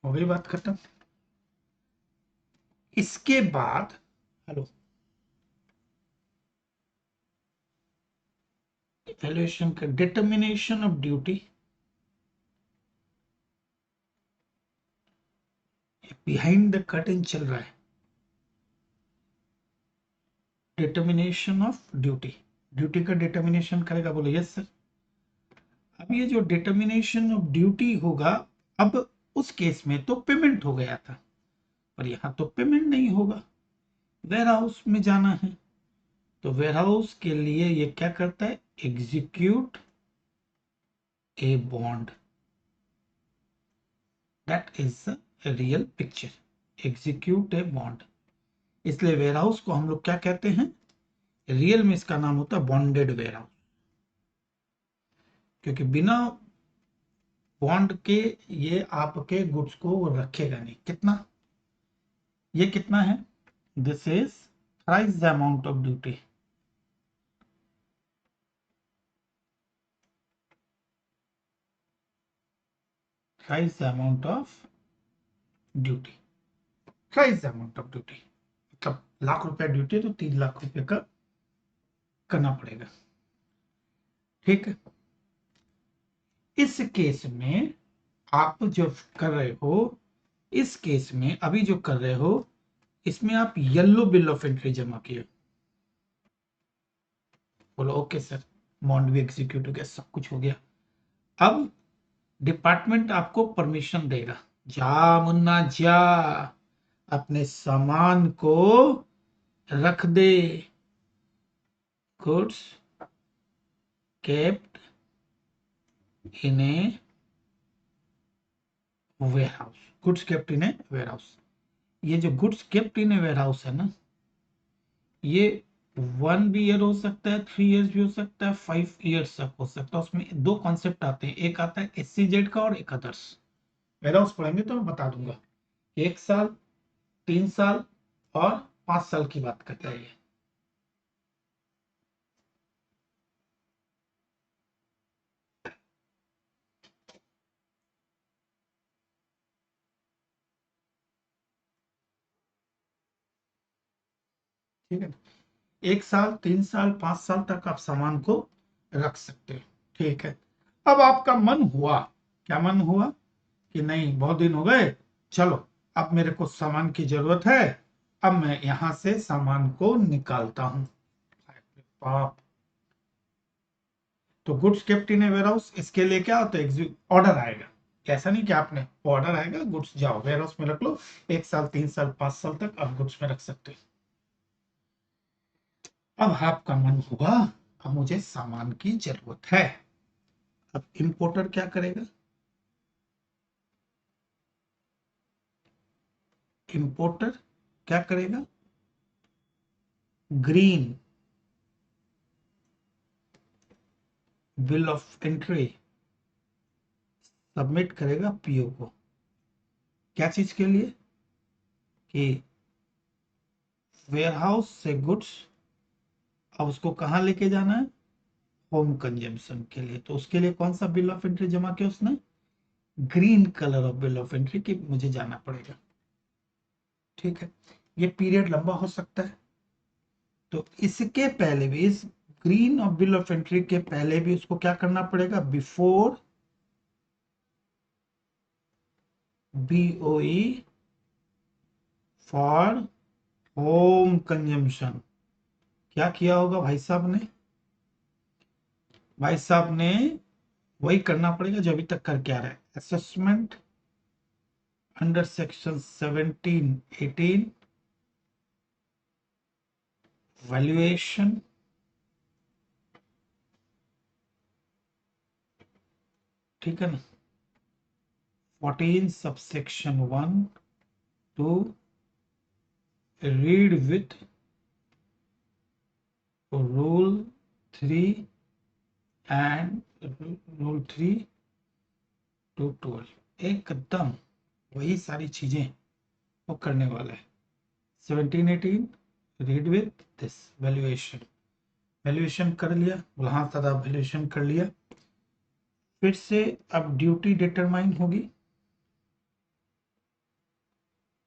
हो गई बात खत्म। इसके बाद हेलो, वैल्यूएशन का determination of duty, behind the curtain चल रहा है। डिटर्मिनेशन ऑफ ड्यूटी, ड्यूटी का डिटर्मिनेशन करेगा, बोलो यस सर। अब ये जो डिटर्मिनेशन ऑफ ड्यूटी होगा, अब उस केस में तो पेमेंट हो गया था, पर यहां तो पेमेंट नहीं होगा, वेयर हाउस में जाना है। तो वेयर हाउस के लिए ये क्या करता है, execute a bond, that is a real picture, execute a bond. इसलिए वेयर हाउस को हम लोग क्या कहते हैं, रियल में इसका नाम होता है बॉन्डेड वेयर हाउस, क्योंकि बिना बॉन्ड के ये आपके गुड्स को रखेगा नहीं। कितना, ये कितना है, this is thrice the amount of duty, thrice the amount of duty, thrice the amount of duty, मतलब लाख रुपया ड्यूटी है तो 3 लाख रुपए का करना पड़ेगा। ठीक है, इस केस में आप जो कर रहे हो, इस केस में अभी जो कर रहे हो, इसमें आप येलो बिल ऑफ एंट्री जमा किए, बोलो ओके सर, बॉन्ड भी एग्जीक्यूट हो गया, सब कुछ हो गया। अब डिपार्टमेंट आपको परमिशन देगा, जा मुन्ना जा, अपने सामान को रख दे, goods kept in a warehouse, goods kept in a warehouse. ये जो goods kept in a warehouse है ना, ये 1 ईयर हो सकता है, 3 इयर्स भी हो सकता है, 5 इयर्स तक हो सकता है। उसमें दो कॉन्सेप्ट आते हैं, एक आता है SCZ का और एक अदर्स। वेयरहाउस पढ़ेंगे तो मैं बता दूंगा, 1 साल, 3 साल और 5 साल की बात करता है ये। ठीक है, 1 साल, 3 साल, 5 साल तक आप सामान को रख सकते हो। ठीक है, अब आपका मन हुआ, क्या मन हुआ कि नहीं बहुत दिन हो गए, चलो अब मेरे को सामान की जरूरत है, अब मैं यहां से सामान को निकालता हूं। पाप, तो goods kept in a warehouse, इसके लिए क्या होता है, ऑर्डर आएगा। ऐसा नहीं कि आपने ऑर्डर आएगा, गुड्स जाओ वेयरहाउस में रख लो, 1 साल, 3 साल, 5 साल तक आप गुड्स में रख सकते हो। अब आपका मन हुआ, अब मुझे सामान की जरूरत है, अब इंपोर्टर क्या करेगा, इंपोर्टर क्या करेगा, green bill of entry submit करेगा पीओ को। क्या चीज के लिए? कि वेयरहाउस से गुड्स अब उसको कहाँ लेके जाना है? होम कंजम्पशन के लिए। तो उसके लिए कौन सा बिल ऑफ एंट्री जमा किया उसने? Green colour of bill of entry की मुझे जाना पड़ेगा। ठीक है, ये पीरियड लंबा हो सकता है, तो इसके पहले भी, इस green of bill of entry के पहले भी उसको क्या करना पड़ेगा? Before BOE for home consumption क्या किया होगा भाई साहब ने? भाई साहब ने वही करना पड़ेगा जो अभी तक करके आ रहा है। असेसमेंट अंडर सेक्शन 1718, वैल्यूएशन, ठीक है ना, 14 subsection 1 to read with rule 3 and rule 3 to 12, एकदम वही सारी चीजें वो करने वाला है। 1718 read with this valuation. Valuation कर लिया, बोला हाँ दादा वैल्यूएशन कर लिया। फिर से अब ड्यूटी डिटरमाइन होगी।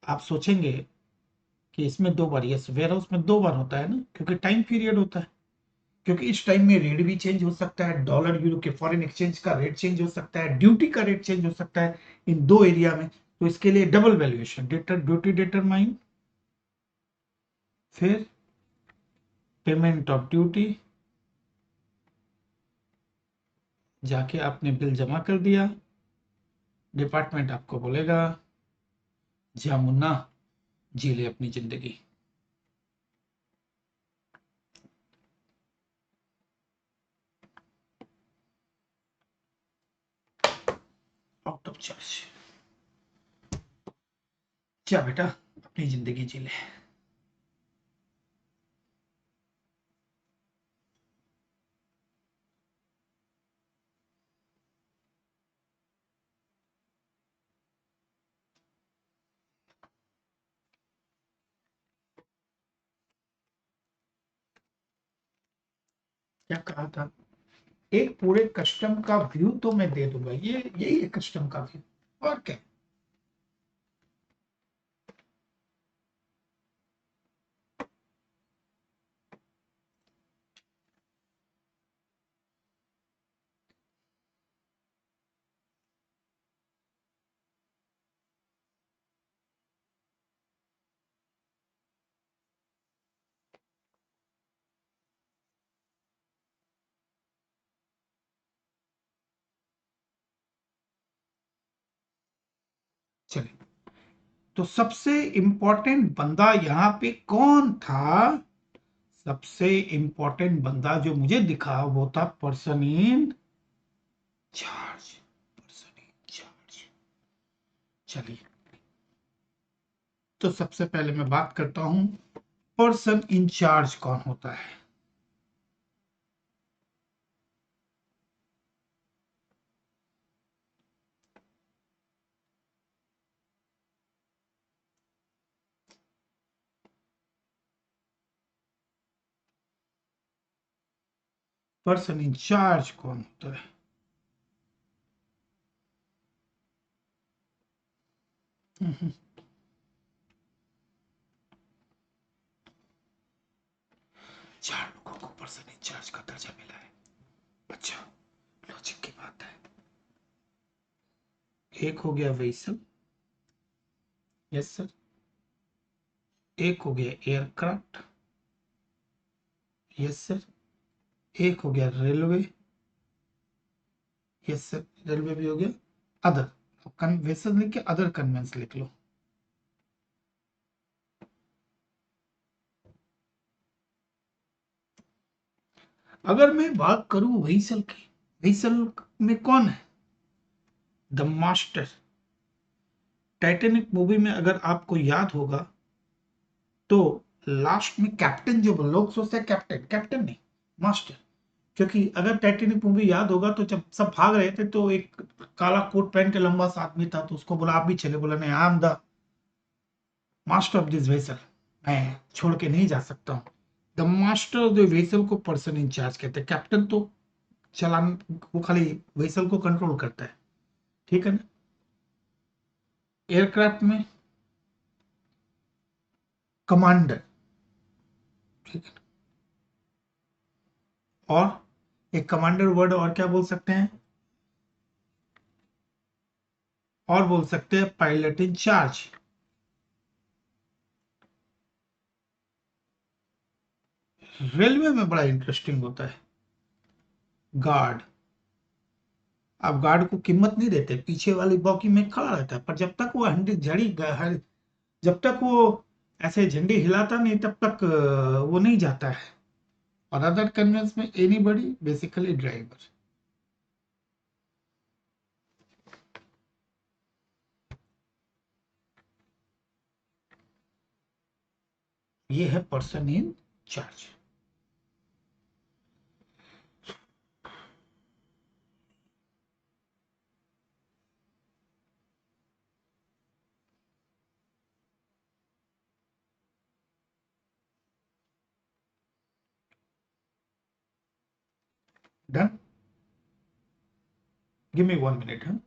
आप सोचेंगे कि इसमें दो बार, यस वेयर हाउस में दो बार होता है ना, क्योंकि टाइम पीरियड होता है, क्योंकि इस टाइम में रेट भी चेंज हो सकता है, डॉलर यूरो के फॉरेन एक्सचेंज का रेट चेंज हो सकता है, ड्यूटी का रेट चेंज हो सकता है इन दो एरिया में। तो इसके लिए डबल वैल्यूएशन, ड्यूटी डिटरमाइन, फिर पेमेंट ऑफ ड्यूटी। जाके आपने बिल जमा कर दिया, डिपार्टमेंट आपको बोलेगा जा मुन्ना जी ले अपनी जिंदगी। आउट ऑफ चार्ज, जा बेटा अपनी जिंदगी जी ले। क्या कहा था? एक पूरे कस्टम का व्यू तो मैं दे दूंगा, ये यही है कस्टम का व्यू, और क्या। चलिए, तो सबसे इंपॉर्टेंट बंदा यहाँ पे कौन था? सबसे इंपॉर्टेंट बंदा जो मुझे दिखा वो था person in charge. Person in charge. चलिए, तो सबसे पहले मैं बात करता हूं पर्सन इन चार्ज कौन होता है। पर्सन इन चार्ज कौन होता है? चार लोगों को पर्सन इन चार्ज का दर्जा मिला है। अच्छा, लॉजिक की बात है। एक हो गया व्हीसल, यस सर। एक हो गया एयरक्राफ्ट, यस सर। एक हो गया रेलवे, यस सर, रेलवे भी हो गया। अदर वेसल लिख के अदर कन्वेंस लिख लो। अगर मैं बात करूं व्हीसल की, व्हीसल में कौन है? The master. टाइटैनिक मूवी में अगर आपको याद होगा तो लास्ट में कैप्टन, जो लोग सोचते हैं कैप्टन, कैप्टन नहीं, मास्टर। क्योंकि अगर टाइटैनिक मूवी याद होगा तो जब सब भाग रहे थे तो एक काला कोट पहन के लंबा सा आदमी था, तो उसको बोला आप भी चले, बोला नहीं, I am the master of this vessel, मैं छोड़ के नहीं जा सकता हूँ। The master of the vessel को पर्सन इंचार्ज कहते हैं, कैप्टन तो चलान, वो खाली वेसल को कंट्रोल करता है, ठीक है ना। एयरक्राफ्ट में कमांडर, ठीक है। और एक कमांडर वर्ड और क्या बोल सकते हैं, और बोल सकते हैं पायलट इन चार्ज। रेलवे में बड़ा इंटरेस्टिंग होता है गार्ड। आप गार्ड को कीमत नहीं देते, पीछे वाली बॉगी में खड़ा रहता है, पर जब तक वो हंडी झड़ी जब तक वो ऐसे झंडी हिलाता नहीं तब तक वो नहीं जाता है। और अदर कन्वेंस में एनीबॉडी, बेसिकली ड्राइवर। ये है person in charge. Done, give me 1 minute।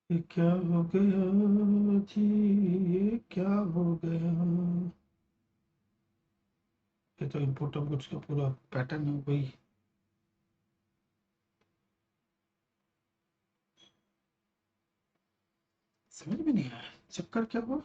ये क्या हो गया जी, ये क्या हो गया। ये तो इनपुट आउटपुट का पूरा पैटर्न है वही। समझ में नहीं आया चक्कर क्या हुआ।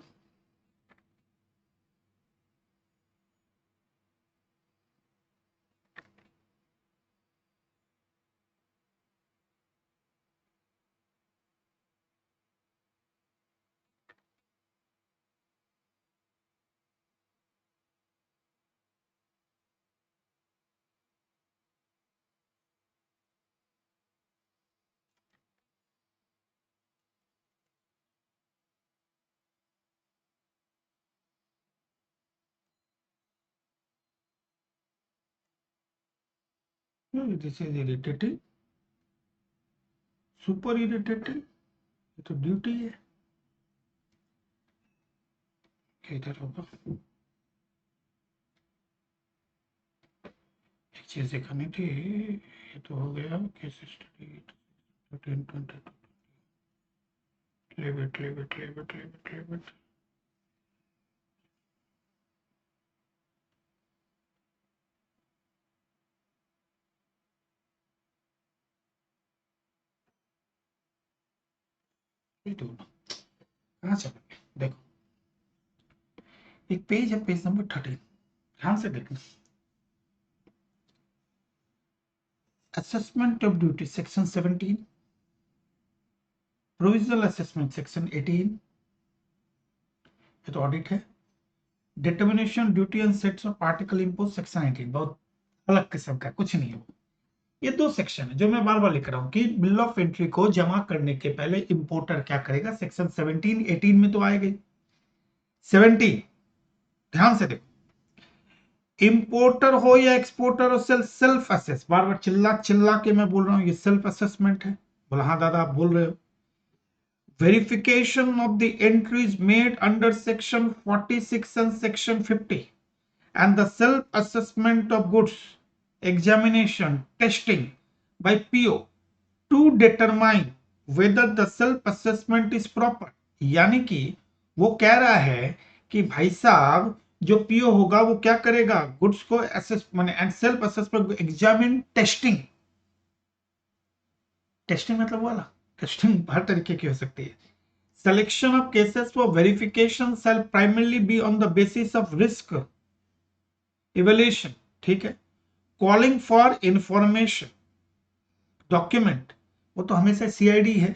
This is irritating, super irritating. ये तो ड्यूटी है। इधर होगा, एक चीज दिखानी थी। ये तो हो गया case study 1322। leave it, leave it, leave it, leave it, leave it। ये तो कहाँ चला गया, देखो एक पेज है, पेज नंबर 13, ध्यान से देखना। Assessment of duty section 17, provisional assessment section 18, ये तो ऑडिट है। Determination duty and sets of article impose section 19, बहुत अलग किस्म का, कुछ नहीं है वो। ये दो सेक्शन है जो मैं बार बार लिख रहा हूं कि बिल ऑफ एंट्री को जमा करने के पहले इंपोर्टर क्या करेगा, सेक्शन 17 18 में तो आएगा। 17, ध्यान से देखो, इंपोर्टर हो या एक्सपोर्टर हो, सेल्फ असेस, बार बार चिल्ला चिल्ला के मैं बोल रहा हूं, ये सेल्फ असेसमेंट है। बोला हाँ दादा आप बोल रहे हो। verification of the entries made under section 46 and section 50 and the self assessment of goods examination testing by PO to determine whether the self assessment is proper। यानी कि वो कह रहा है कि भाई साहब जो पीओ होगा वो क्या करेगा, गुड्स को असेस माने and self assessment, examine, testing. Testing मतलब वाला टेस्टिंग हर तरीके की हो सकती है। Selection of cases for verification shall primarily be on the basis of risk evaluation, ठीक है। कॉलिंग फॉर इंफॉर्मेशन डॉक्यूमेंट, वो तो हमेशा सीआईडी है,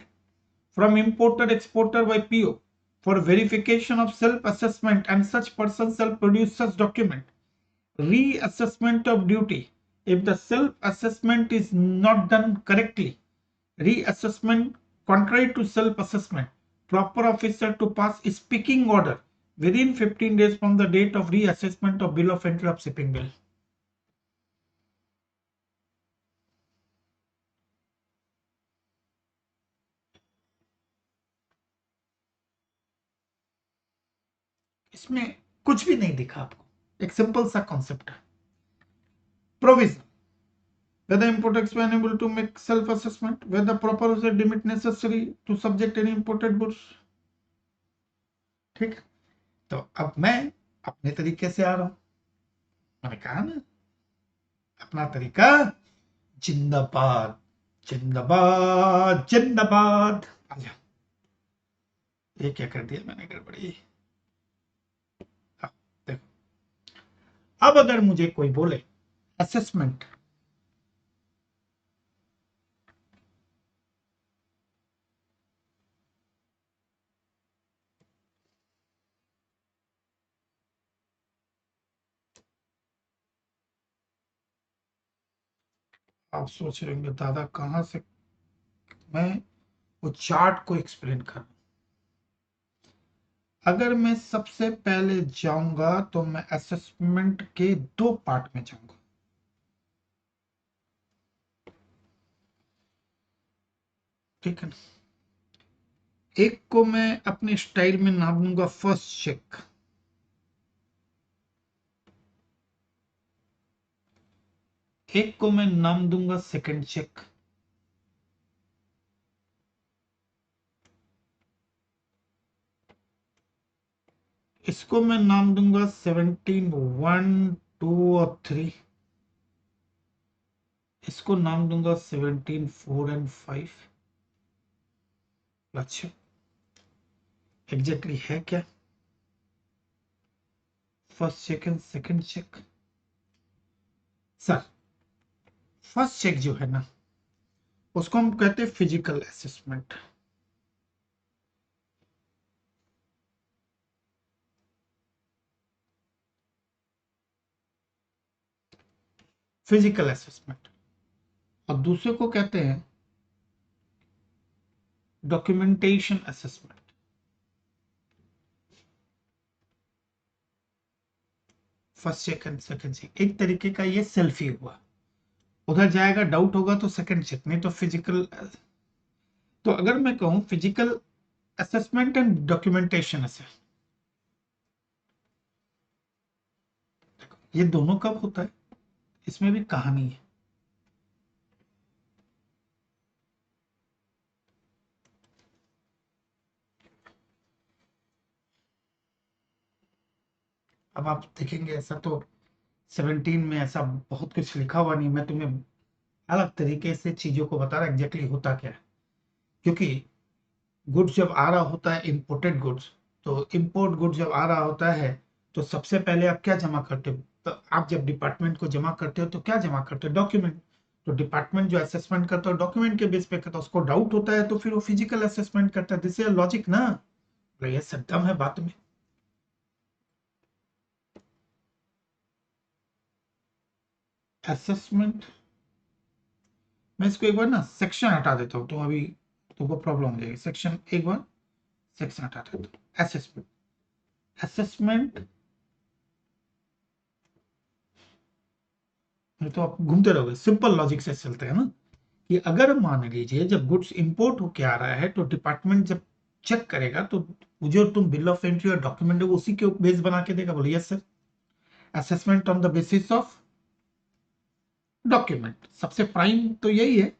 from importer exporter by PO for verification of self assessment and such person shall produce such document. Reassessment of duty, if the self assessment is not done correctly, reassessment contrary to self assessment, proper officer to pass speaking order within 15 days from the date of reassessment of bill of entry of shipping bill. इसमें कुछ भी नहीं दिखा आपको, एक simple सा concept है। Provision, whether importer is unable to make self assessment, whether proper officer deem it necessary to subject any imported goods, ठीक है। तो अब मैं अपने तरीके से आ रहा हूं, मैंने कहा ना अपना तरीका जिंदाबाद जिंदाबाद जिंदाबाद। आजा, ये क्या कर दिया मैंने गड़बड़ी। देखो, अब अगर मुझे कोई बोले असेसमेंट, आप सोच रहे होंगे दादा कहां से मैं वो चार्ट को एक्सप्लेन कर। अगर मैं सबसे पहले जाऊंगा तो मैं असेसमेंट के दो पार्ट में जाऊंगा, ठीक है ना। एक को मैं अपने स्टाइल में नाम दूंगा फर्स्ट चेक, एक को मैं नाम दूंगा सेकंड चेक, इसको मैं नाम दूंगा 17 1 2 और 3, इसको नाम दूंगा 17 4 एंड 5। अच्छा, एग्जैक्टली है क्या first check and second check? Sir first check जो है ना उसको हम कहते हैं फिजिकल असेसमेंट। फिजिकल असेसमेंट, और दूसरे को कहते हैं documentation assessment. First check and second check एक तरीके का ये सेल्फी हुआ, उधर जाएगा डाउट होगा तो सेकंड चेक, नहीं तो फिजिकल। तो अगर मैं कहूं physical assessment and documentation assessment, ये दोनों कब होता है, इसमें भी कहानी है। अब आप देखेंगे ऐसा तो 17 में ऐसा बहुत कुछ लिखा हुआ नहीं, मैं तुम्हें अलग तरीके से चीजों को बता रहा एग्जैक्टली होता क्या है। क्योंकि गुड्स जब आ रहा होता है इंपोर्टेड गुड्स, तो इंपोर्ट गुड्स जब आ रहा होता है तो सबसे पहले आप क्या जमा करते हो, तो आप जब डिपार्टमेंट को जमा करते हो तो क्या जमा करते हो, डॉक्यूमेंट। तो डिपार्टमेंट जो असेसमेंट करता है डॉक्यूमेंट के बेस पे करता है, उसको डाउट होता है तो फिर वो फिजिकल असेसमेंट करता है। दिस इज लॉजिक ना, ये सद्दम है बात में। असेसमेंट, मैं इसको एक बार ना सेक्शन हटा देता हूँ तो अभी तुमको प्रॉब्लम हो जाएगी। सेक्शन एक बार सेक्शन हटा देता हूँ। असेसमेंट, असेसमेंट तो आप घूमते रहोगे, सिंपल लॉजिक से चलते हैं ना, कि अगर मान लीजिए जब गुड्स इंपोर्ट होके आ रहा है तो डिपार्टमेंट जब चेक करेगा तो जो तुम बिल ऑफ एंट्री और डॉक्यूमेंट है वो उसी के बेस बना के देगा। बोले yes sir, assessment on the basis of document, सबसे प्राइम तो यही है।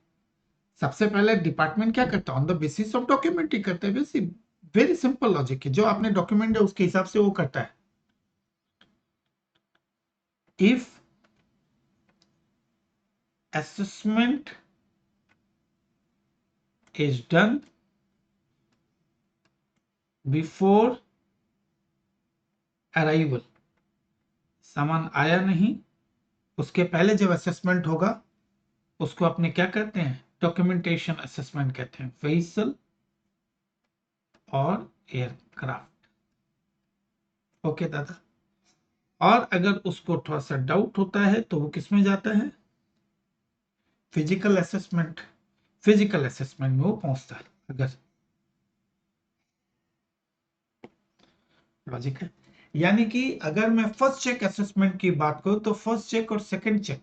सबसे पहले डिपार्टमेंट क्या करता है, on the basis of document ही करता है। वेरी सिंपल लॉजिक है, जो आपने डॉक्यूमेंट है उसके हिसाब से वो करता है। if assessment is done before arrival, सामान आया नहीं, उसके पहले जब असेसमेंट होगा उसको अपने क्या कहते हैं, डॉक्यूमेंटेशन असेसमेंट कहते हैं, व्हीकल और एयरक्राफ्ट। ओके दादा। और अगर उसको थोड़ा सा डाउट होता है तो वो किस में जाता है, फिजिकल असेसमेंट। फिजिकल असेसमेंट में वो पहुंचता है। अगर लॉजिक है, यानी कि अगर मैं फर्स्ट चेक असेसमेंट की बात करूं तो फर्स्ट चेक और सेकंड चेक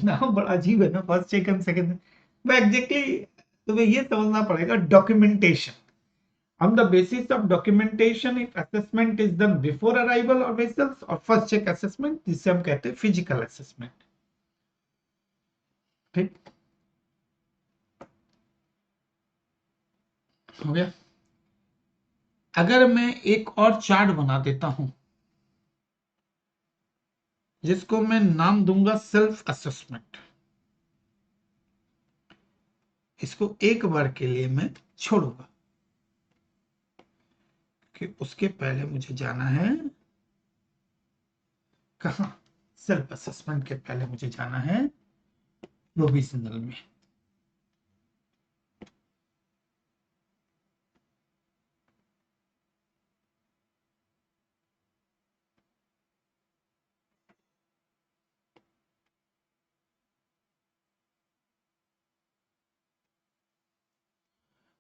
नाम बड़ा अजीब है ना, फर्स्ट चेक एंड सेकंड। मैं एग्जैक्टली तुम्हें ये समझना पड़ेगा, documentation on the basis of documentation if assessment is done before arrival of vessels, और first check assessment जिसे हम कहते हैं फिजिकल असेसमेंट। ठीक हो गया। अगर मैं एक और चार्ट बना देता हूं जिसको मैं नाम दूंगा सेल्फ असेसमेंट, इसको एक बार के लिए मैं छोड़ूंगा कि उसके पहले मुझे जाना है कहां, सेल्फ असेसमेंट के पहले मुझे जाना है प्रोविजनल में।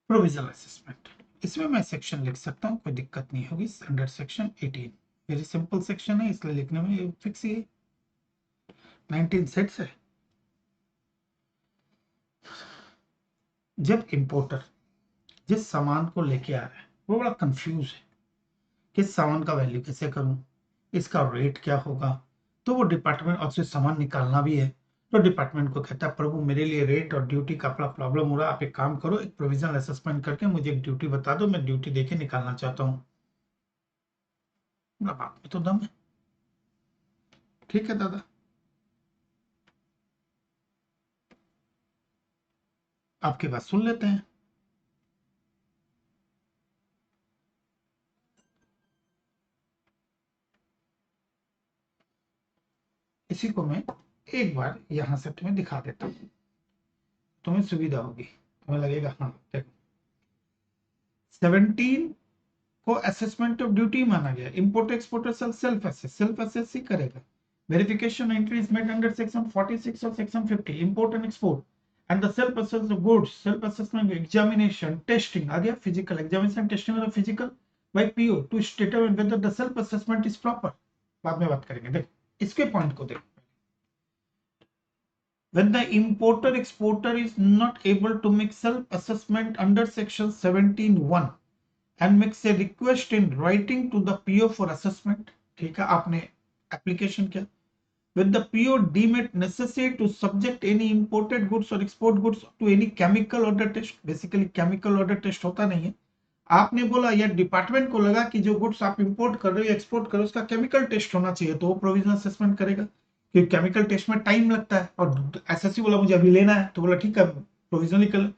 प्रोविजनल असेसमेंट, इसमें मैं सेक्शन लिख सकता हूं, कोई दिक्कत नहीं होगी। Under section 18 very simple section है, इसलिए लिखने में फिक्स ही है, 19 सेट्स है। जब इंपोर्टर जिस सामान को लेके आ रहा है वो बड़ा कंफ्यूज है, किस सामान का वैल्यू कैसे करूं, इसका रेट क्या होगा, तो वो डिपार्टमेंट और से सामान निकालना भी है, तो डिपार्टमेंट को कहता है प्रभु मेरे लिए रेट और ड्यूटी का बड़ा प्रॉब्लम हो रहा है, आप एक काम करो, एक प्रोविजनल असेसमेंट करके मुझे एक ड्यूटी बता दो, मैं ड्यूटी देके निकालना चाहता हूँ। बात में तो दम है। ठीक है दादा, आपकी बात सुन लेते हैं। इसी को मैं एक बार यहां से तुम्हें दिखा देता हूं, तुम्हें सुविधा होगी, तुम्हें लगेगा हाँ देखो 17 को असेसमेंट ऑफ ड्यूटी माना गया। इंपोर्ट एक्सपोर्टर सेल्फ असेस ही करेगा। Verification entry is made under section 46 और section 50 import and export and the self assess of goods, self assessment examination testing आ गया, physical examination testing of physical by PO to determine whether the self assessment is proper. बाद में बात करेंगे, देख इसके point को देख। When the importer exporter is not able to make self assessment under section 17(1) and makes a request in writing to the PO for assessment, ठीक है आपने एप्लीकेशन किया, when the PO deem it necessary to subject any imported goods or export goods to any chemical order test, basically chemical order test होता नहीं है, आपने बोला या डिपार्टमेंट को लगा कि जो गुड्स आप इंपोर्ट कर रहे हो एक्सपोर्ट कर रहे हो उसका केमिकल टेस्ट होना चाहिए, तो वो प्रोविजनल असेसमेंट करेगा, क्योंकि केमिकल टेस्ट में टाइम लगता है, और एसएससी बोला मुझे अभी लेना है, तो बोला ठीक है प्रोविजनली कर।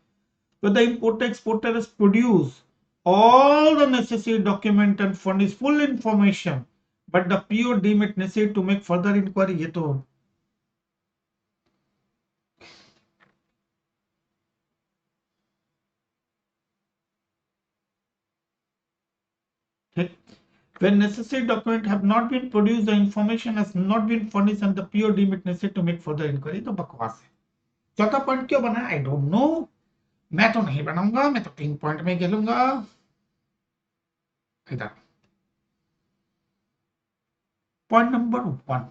But the importer exporter has produced all the necessary document and furnished full information, but the PO deem it necessary to make further inquiry, ये तो ठीक। When necessary document have not been produced, the information has not been furnished and the PO deem it necessary to make further inquiry, तो बकवास है। चौथा point क्यों बना, I don't know, मैं तो नहीं बनाऊंगा, मैं तो 3 पॉइंट में खेलूंगा। इधर पॉइंट नंबर 1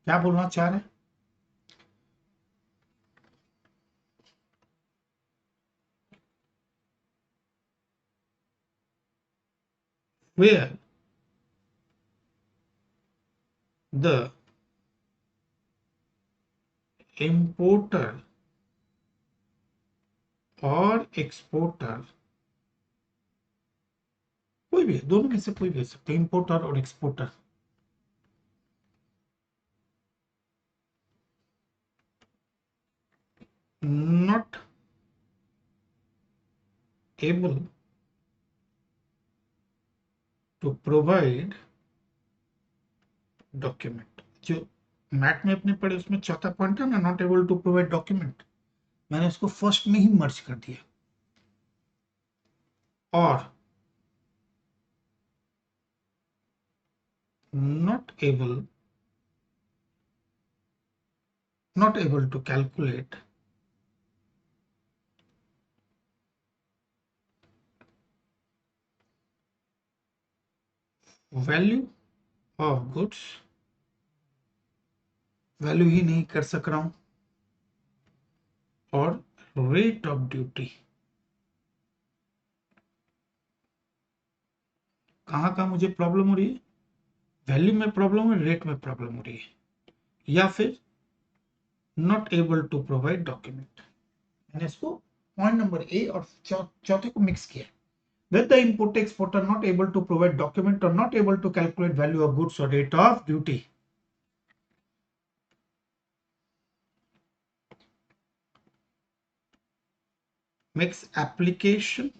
क्या बोलना चाह रहे हैं, where the importer और एक्सपोर्टर, कोई भी दोनों में से कोई भी हो सकते हैं, इंपोर्टर और exporter, not able to provide document। जो मैट में अपने पढ़े उसमें चौथा पॉइंट है ना, not able to provide document, मैंने उसको फर्स्ट में ही मर्ज कर दिया। और not able to calculate value of goods, value ही नहीं कर सक रहा हूं, और रेट ऑफ ड्यूटी, कहां मुझे प्रॉब्लम हो रही है, वैल्यू में प्रॉब्लम है, रेट में प्रॉब्लम हो रही है, या फिर not able to provide document. मैंने इसको पॉइंट नंबर ए और चौथे को मिक्स किया। When the import exporter not able to provide document or not able to calculate value of goods or rate of duty, makes application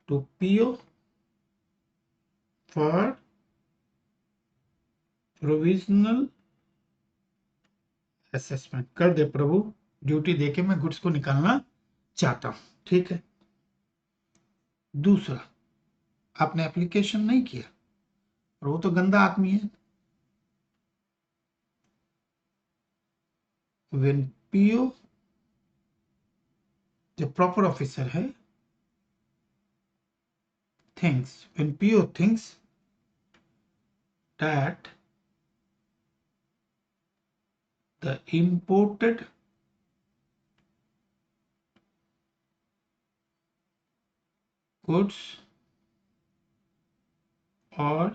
to PO for provisional assessment। कर दे प्रभु, duty देके मैं goods को निकालना चाहता हूं, ठीक है। दूसरा, आपने एप्लीकेशन नहीं किया और वो तो गंदा आदमी है। When PO जो प्रॉपर ऑफिसर है when PO thinks that the imported goods or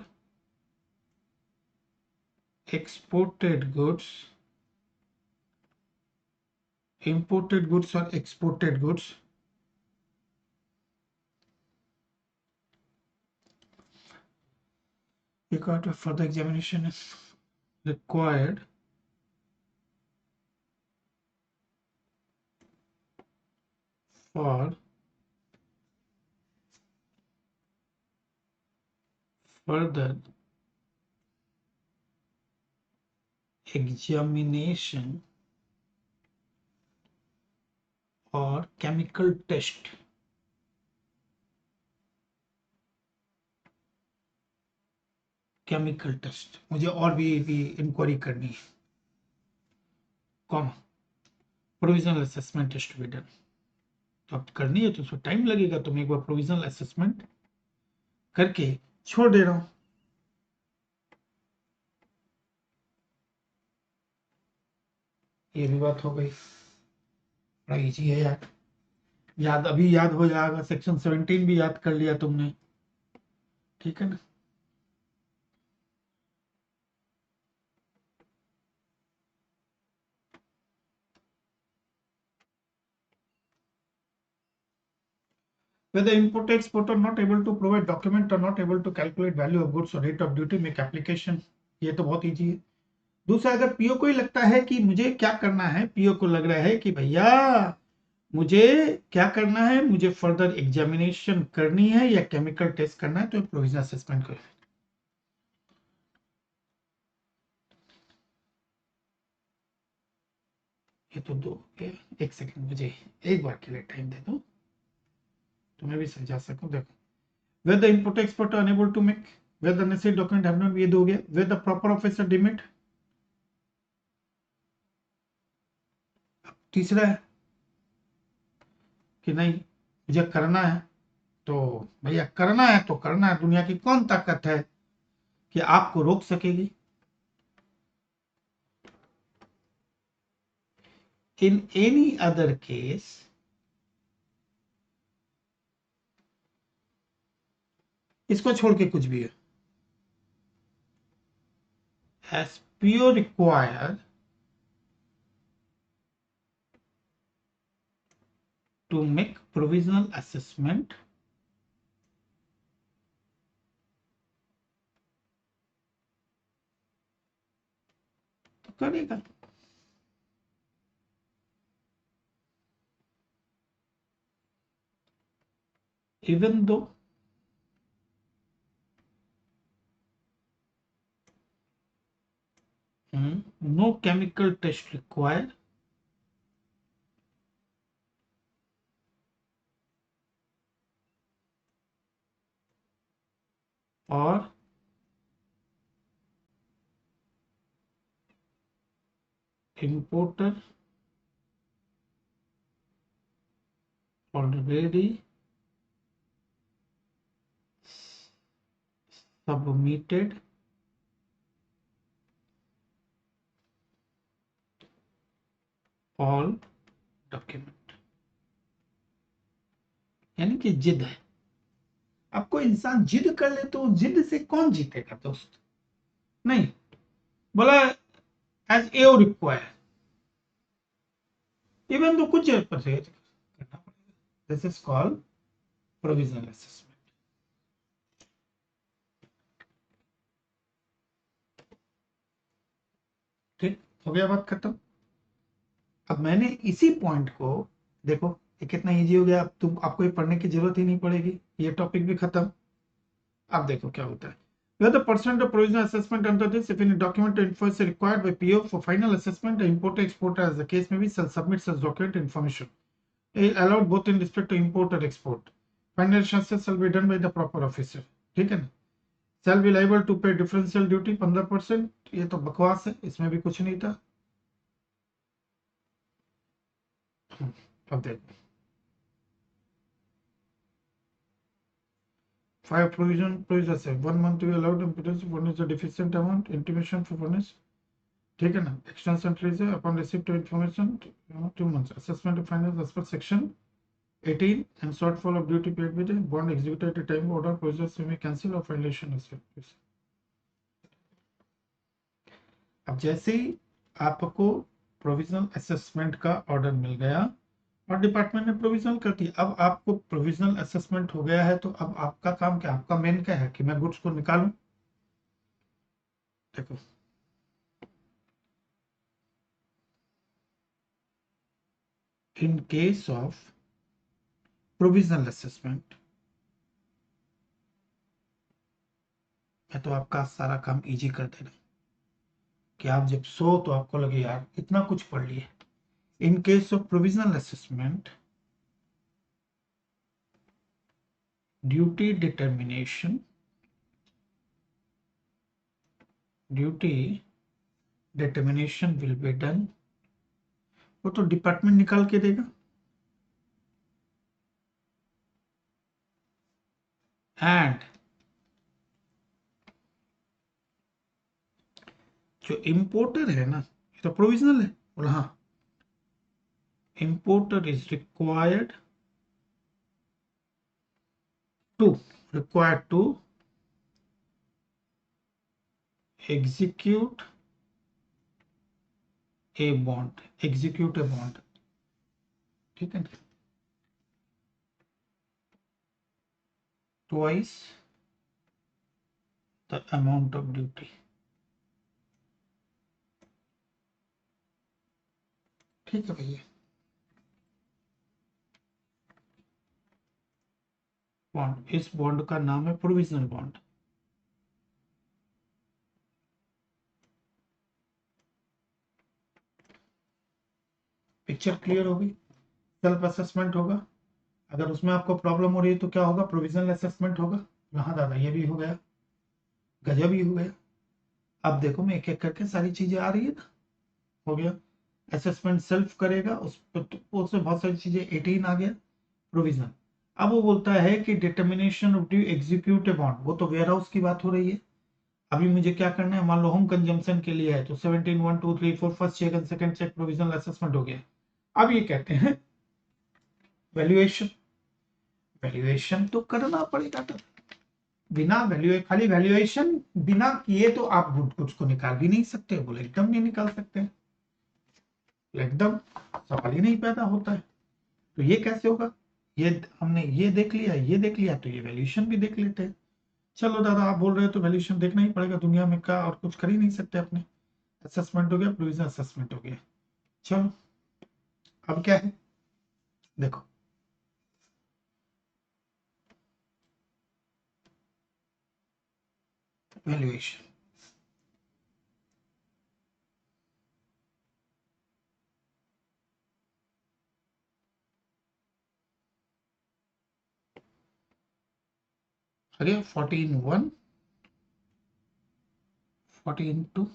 exported goods, imported goods or exported goods required for the examination is required for further examination or chemical test, मुझे और भी inquiry करनी है, comma provisional assessment test to be done. तो अब करनी है तो उसको टाइम लगेगा, तो मैं एक बार प्रोविजनल असेसमेंट करके छोड़ दे रहा हूं। ये भी बात हो गई, बड़ा इजी है यार, अभी याद हो जाएगा। सेक्शन 17 भी याद कर लिया तुमने, ठीक है ना। Whether importer exporter not able to provide document or not able to calculate value of goods or rate of duty make application, ये तो बहुत इजी है। दूसरा, अगर पीओ को ही लगता है कि मुझे क्या करना है, पीओ को लग रहा है कि भैया मुझे क्या करना है, मुझे फर्दर एग्जामिनेशन करनी है या केमिकल टेस्ट करना है, तो प्रोविजनल असेसमेंट करो। ये तो दो, एक सेकंड मुझे एक बार के लिए टाइम दे दो तो मैं भी समझा सकूं। देखो, where the importer exporter unable to make, where the necessary document have not been, ये दो हो गया। where the proper officer deem it, तीसरा है कि नहीं मुझे करना है, तो भैया करना है तो करना है, दुनिया की कौन ताकत है कि आपको रोक सकेगी। इन एनी अदर केस, इसको छोड़ के कुछ भी है, as PO required to make provisional assessment करेगा। Even though no chemical test required, or importer already submitted all document। यानी कि जिद है। अब कोई इंसान जिद कर ले तो जिद से कौन जीतेगा दोस्त? नहीं, बोला एज ए रिक्वायर, इवन तो कुछ परहेज करना पड़ेगा। This is called provisional assessment. ठीक हो गया, बात खत्म। अब मैंने इसी पॉइंट को देखो, ये कितना इजी हो गया। अब तुम आपको ये पढ़ने की जरूरत ही नहीं पड़ेगी, ये टॉपिक भी खत्म। अब देखो क्या होता है। Where the percent of provisional assessment under this, if any document or info is required by PO for final assessment, the importer exporter, as the case may be, shall submit such document information allowed both in respect to import or export. Final assessment shall be done by the proper officer। ठीक है ना? Shall be liable to pay differential duty 15%। ये तो बकवास है, इसमें भी कुछ नहीं था। अब देखो, 5 provision say 1 month to be allowed impotence to furnish a deficient amount, intimation for furnish। ठीक है ना? एक्सटेंशन ट्रीज है upon receipt of information 2 months assessment of finance as per section 18 and shortfall of duty paid with bond executed at a time order process may cancel or violation is। अब जैसे ही आपको provisional assessment का order मिल गया और department ने provisional कर दिया, अब आपको प्रोविजनल असेसमेंट हो गया है, तो अब आपका काम क्या, आपका मेन क्या है कि मैं गुड्स को निकालूं। देखो, in case of provisional assessment, मैं तो आपका सारा काम इजी कर दे रहा हूं कि आप जब सो तो आपको लगे यार इतना कुछ पढ़ लिए। In case of provisional assessment, duty determination will be done. वो तो डिपार्टमेंट निकाल के देगा। एंड जो इंपोर्टर है ना, ये तो प्रोविजनल है, बोला हाँ, importer is required to execute a bond, ठीक है ना, twice the amount of duty। ठीक है भैया, बॉन्ड, इस बॉन्ड का नाम है प्रोविजनल बॉन्ड। पिक्चर क्लियर होगी। सेल्फ असेसमेंट होगा, अगर उसमें आपको प्रॉब्लम हो रही है तो क्या होगा, प्रोविजनल असेसमेंट होगा। हाँ दादा, ये भी हो गया, गजब ही हो गया। अब देखो मैं एक एक करके सारी चीजें आ रही है ना, हो गया। असेसमेंट सेल्फ करेगा, उसमें बहुत सारी चीजें, 18 आ गया प्रोविजनल। अब वो बोलता है कि determination of due execute bond, वो तो वेयर हाउस की बात हो रही है। अभी मुझे क्या करना है, मान लो होम कंजम्पशन के लिए है तो 17 1 2 3 4 first check and second check provisional assessment हो गया। अब ये कहते हैं वैल्यूएशन, तो करना पड़ेगा। तो बिना खाली वैल्यूएशन बिना किए तो आप गुड गुड्स को निकाल भी नहीं सकते, बोले एकदम नहीं निकाल सकते, एकदम सवाल ही नहीं पैदा होता है। तो ये कैसे होगा, ये हमने ये देख लिया तो ये वैल्यूएशन भी देख लेते हैं। चलो दादा आप बोल रहे हो तो वैल्यूएशन देखना ही पड़ेगा, दुनिया में क्या और कुछ कर ही नहीं सकते अपने। असेसमेंट हो गया, प्रोविजन असेसमेंट हो गया। चलो अब क्या है देखो, वैल्यूएशन। अरे 14(1), 14(2),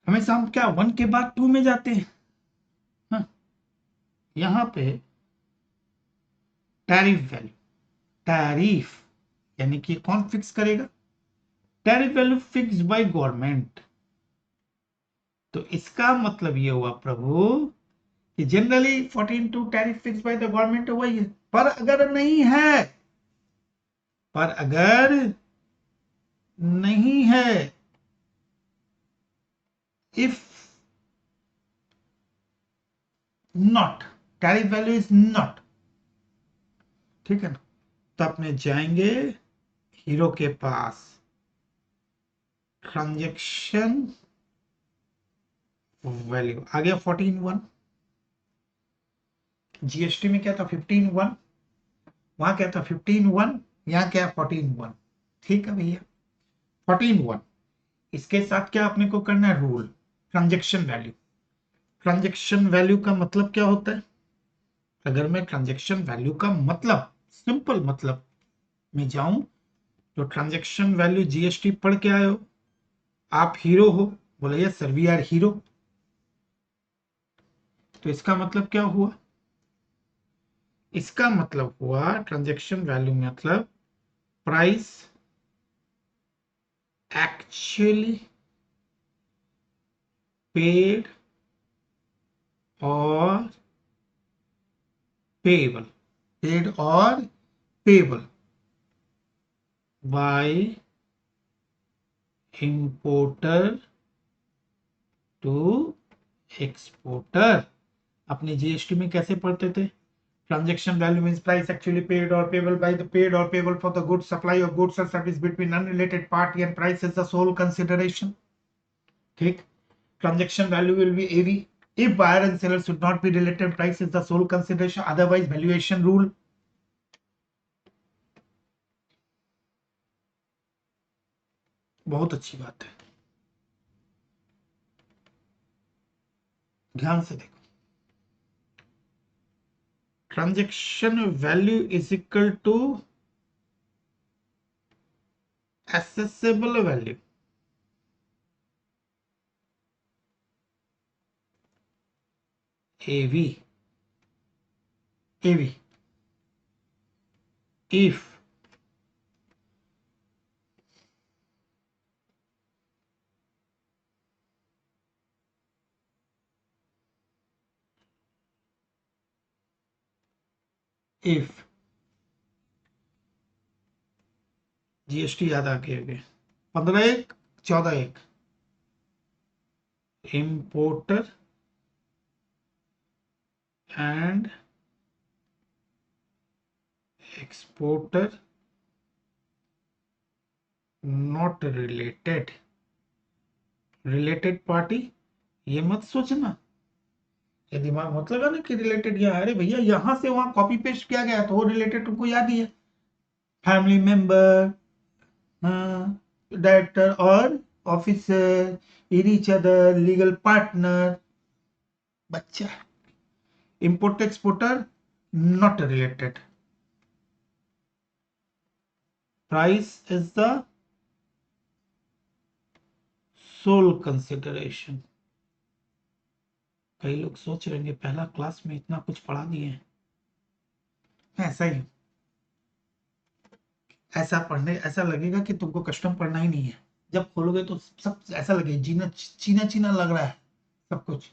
हमेशा हम क्या 1 के बाद 2 में जाते हैं। हाँ, यहाँ पे टैरिफ वैल्यू, टैरिफ यानी कि कौन फिक्स करेगा, tariff value fix by government. तो इसका मतलब ये हुआ प्रभु कि generally 14(2) tariff fix by the government वही है। पर अगर नहीं है, पर अगर नहीं है, if not, tariff value is not, ठीक है ना, तो अपने जाएंगे हीरो के पास, ट्रांजैक्शन वैल्यू आ गया 14(1), जीएसटी में क्या था 15(1), वहां क्या था 15(1), यहाँ क्या 14(1), ठीक है भैया 14(1). इसके साथ क्या अपने को करना है, rule transaction value. Transaction value का मतलब क्या होता है, अगर मैं ट्रांजैक्शन वैल्यू का मतलब, सिंपल मतलब में जाऊं, तो ट्रांजैक्शन वैल्यू जीएसटी पढ़ के आए हो, आप हीरो हो, बोले yes sir we are hero. तो इसका मतलब क्या हुआ, इसका मतलब हुआ ट्रांजैक्शन वैल्यू मतलब प्राइस एक्चुअली पेड और पेएबल, पेड और payable by importer to exporter. अपने जीएसटी में कैसे पढ़ते थे, transaction value means price actually paid और पेएबल बाय द पेड और payable for the goods supply of goods और service between unrelated party and price is the sole consideration. ठीक, transaction value will be AV if buyer and seller should not be related, price is the sole consideration, otherwise valuation rule। बहुत अच्छी बात है, ध्यान से देखो, transaction value is equal to accessible value, AV, AV if if GST याद आ गए 15(1), 14(1), importer and exporter not related, related party, ये मत सोचना, ये दिमाग मत लगाना कि रिलेटेड क्या है, अरे भैया यहां से वहां कॉपी पेस्ट किया गया तो वो रिलेटेड तुमको याद ही है, फैमिली मेंबर, डायरेक्टर और officer, each other, legal partner, बच्चा, import exporter not related, price is the sole consideration. कई लोग सोच रहे हैं पहला क्लास में इतना कुछ पढ़ा दिए हैं, ऐसा ही, ऐसा पढ़ने ऐसा लगेगा कि तुमको कस्टम पढ़ना ही नहीं है, जब खोलोगे तो सब ऐसा लगे जीना चीना चीना लग रहा है सब कुछ,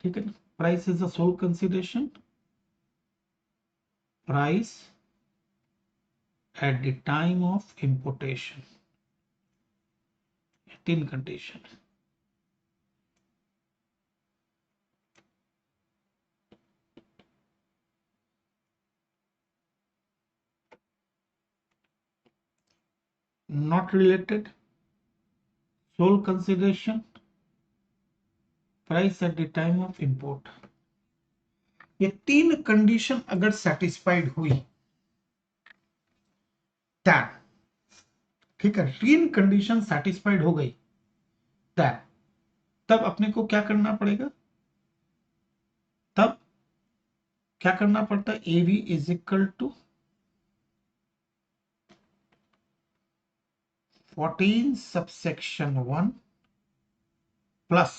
ठीक है ना। Price is the sole consideration, price at the time of importation, 18 condition, not related, sole consideration, price at the time of import। ये तीन कंडीशन अगर सेटिस्फाइड हुई तब, ठीक है, तीन कंडीशन सेटिस्फाइड हो गई तब अपने को क्या करना पड़ेगा, तब क्या करना पड़ता है, AV is equal to 14 subsection 1 plus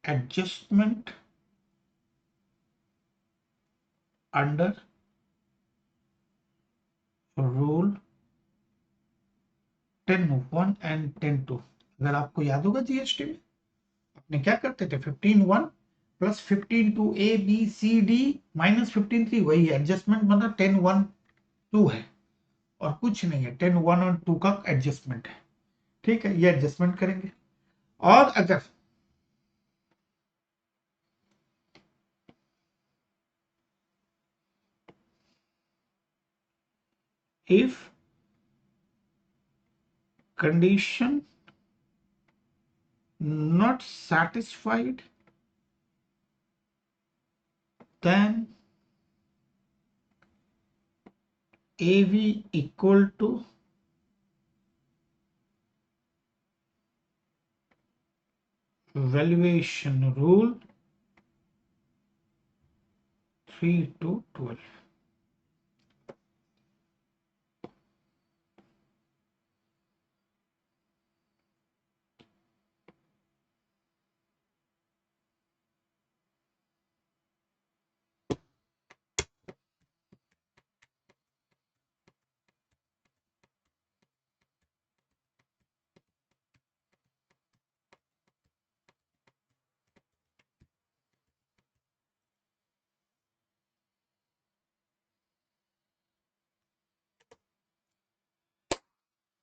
adjustment under rule 10(1) and 10(2)। अगर आपको याद होगा जीएसटी में अपने क्या करते थे, 15(1) plus 15(2) A B C D minus 15(3), वही एडजस्टमेंट बना 10(1) 2 है और कुछ नहीं है, 10(1) और 2 का एडजस्टमेंट है, ठीक है, ये एडजस्टमेंट करेंगे। और अगर if condition not satisfied, then AV equal to valuation rule 3 to 12।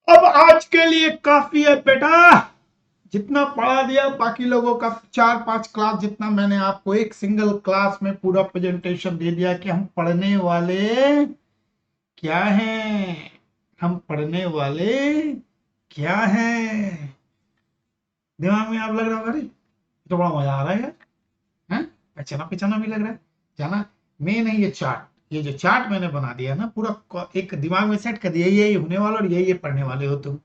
अब आज के लिए काफी है बेटा, जितना पढ़ा दिया बाकी लोगों का 4-5 क्लास जितना मैंने आपको एक सिंगल क्लास में पूरा प्रेजेंटेशन दे दिया कि हम पढ़ने वाले क्या हैं, हम पढ़ने वाले क्या हैं। दिमाग में आप लग रहा होगा, अरे तो बड़ा मजा आ रहा है यार, हैं, पहचाना पहचाना भी लग रहा है। जाना मेन है ये चार्ट, ये जो चार्ट मैंने बना दिया ना पूरा एक दिमाग में सेट कर दिया, यही होने वाला और यही पढ़ने वाले हो तुम,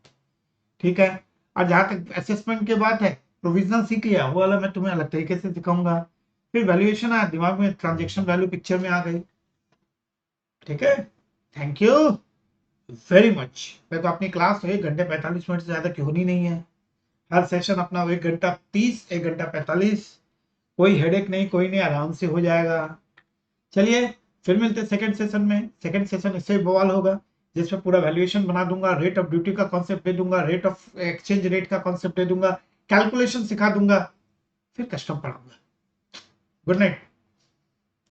ठीक है। और जहां तक असेसमेंट की बात है, प्रोविजनल सीख लिया, वो वाला मैं तुम्हें अलग तरीके से सिखाऊंगा। फिर वैल्यूएशन आया दिमाग में, ट्रांजेक्शन वैल्यू पिक्चर में आ गई, ठीक है। Thank you very much. मैं तो अपनी क्लास तो 1 घंटे 45 मिनट से ज्यादा की होनी नहीं है, हर सेशन अपना 1 घंटा 30 1 घंटा 45, कोई हेडेक नहीं, कोई नहीं, आराम से हो जाएगा। चलिए फिर मिलते हैं सेकंड सेशन में। सेकंड सेशन इससे बवाल होगा, जिसमें पूरा वैल्यूएशन बना दूंगा, रेट ऑफ ड्यूटी का कॉन्सेप्ट दे दूंगा, रेट ऑफ एक्सचेंज रेट का कॉन्सेप्ट दे दूंगा, कैलकुलेशन सिखा दूंगा, फिर कस्टम पढ़ाऊंगा। Good night.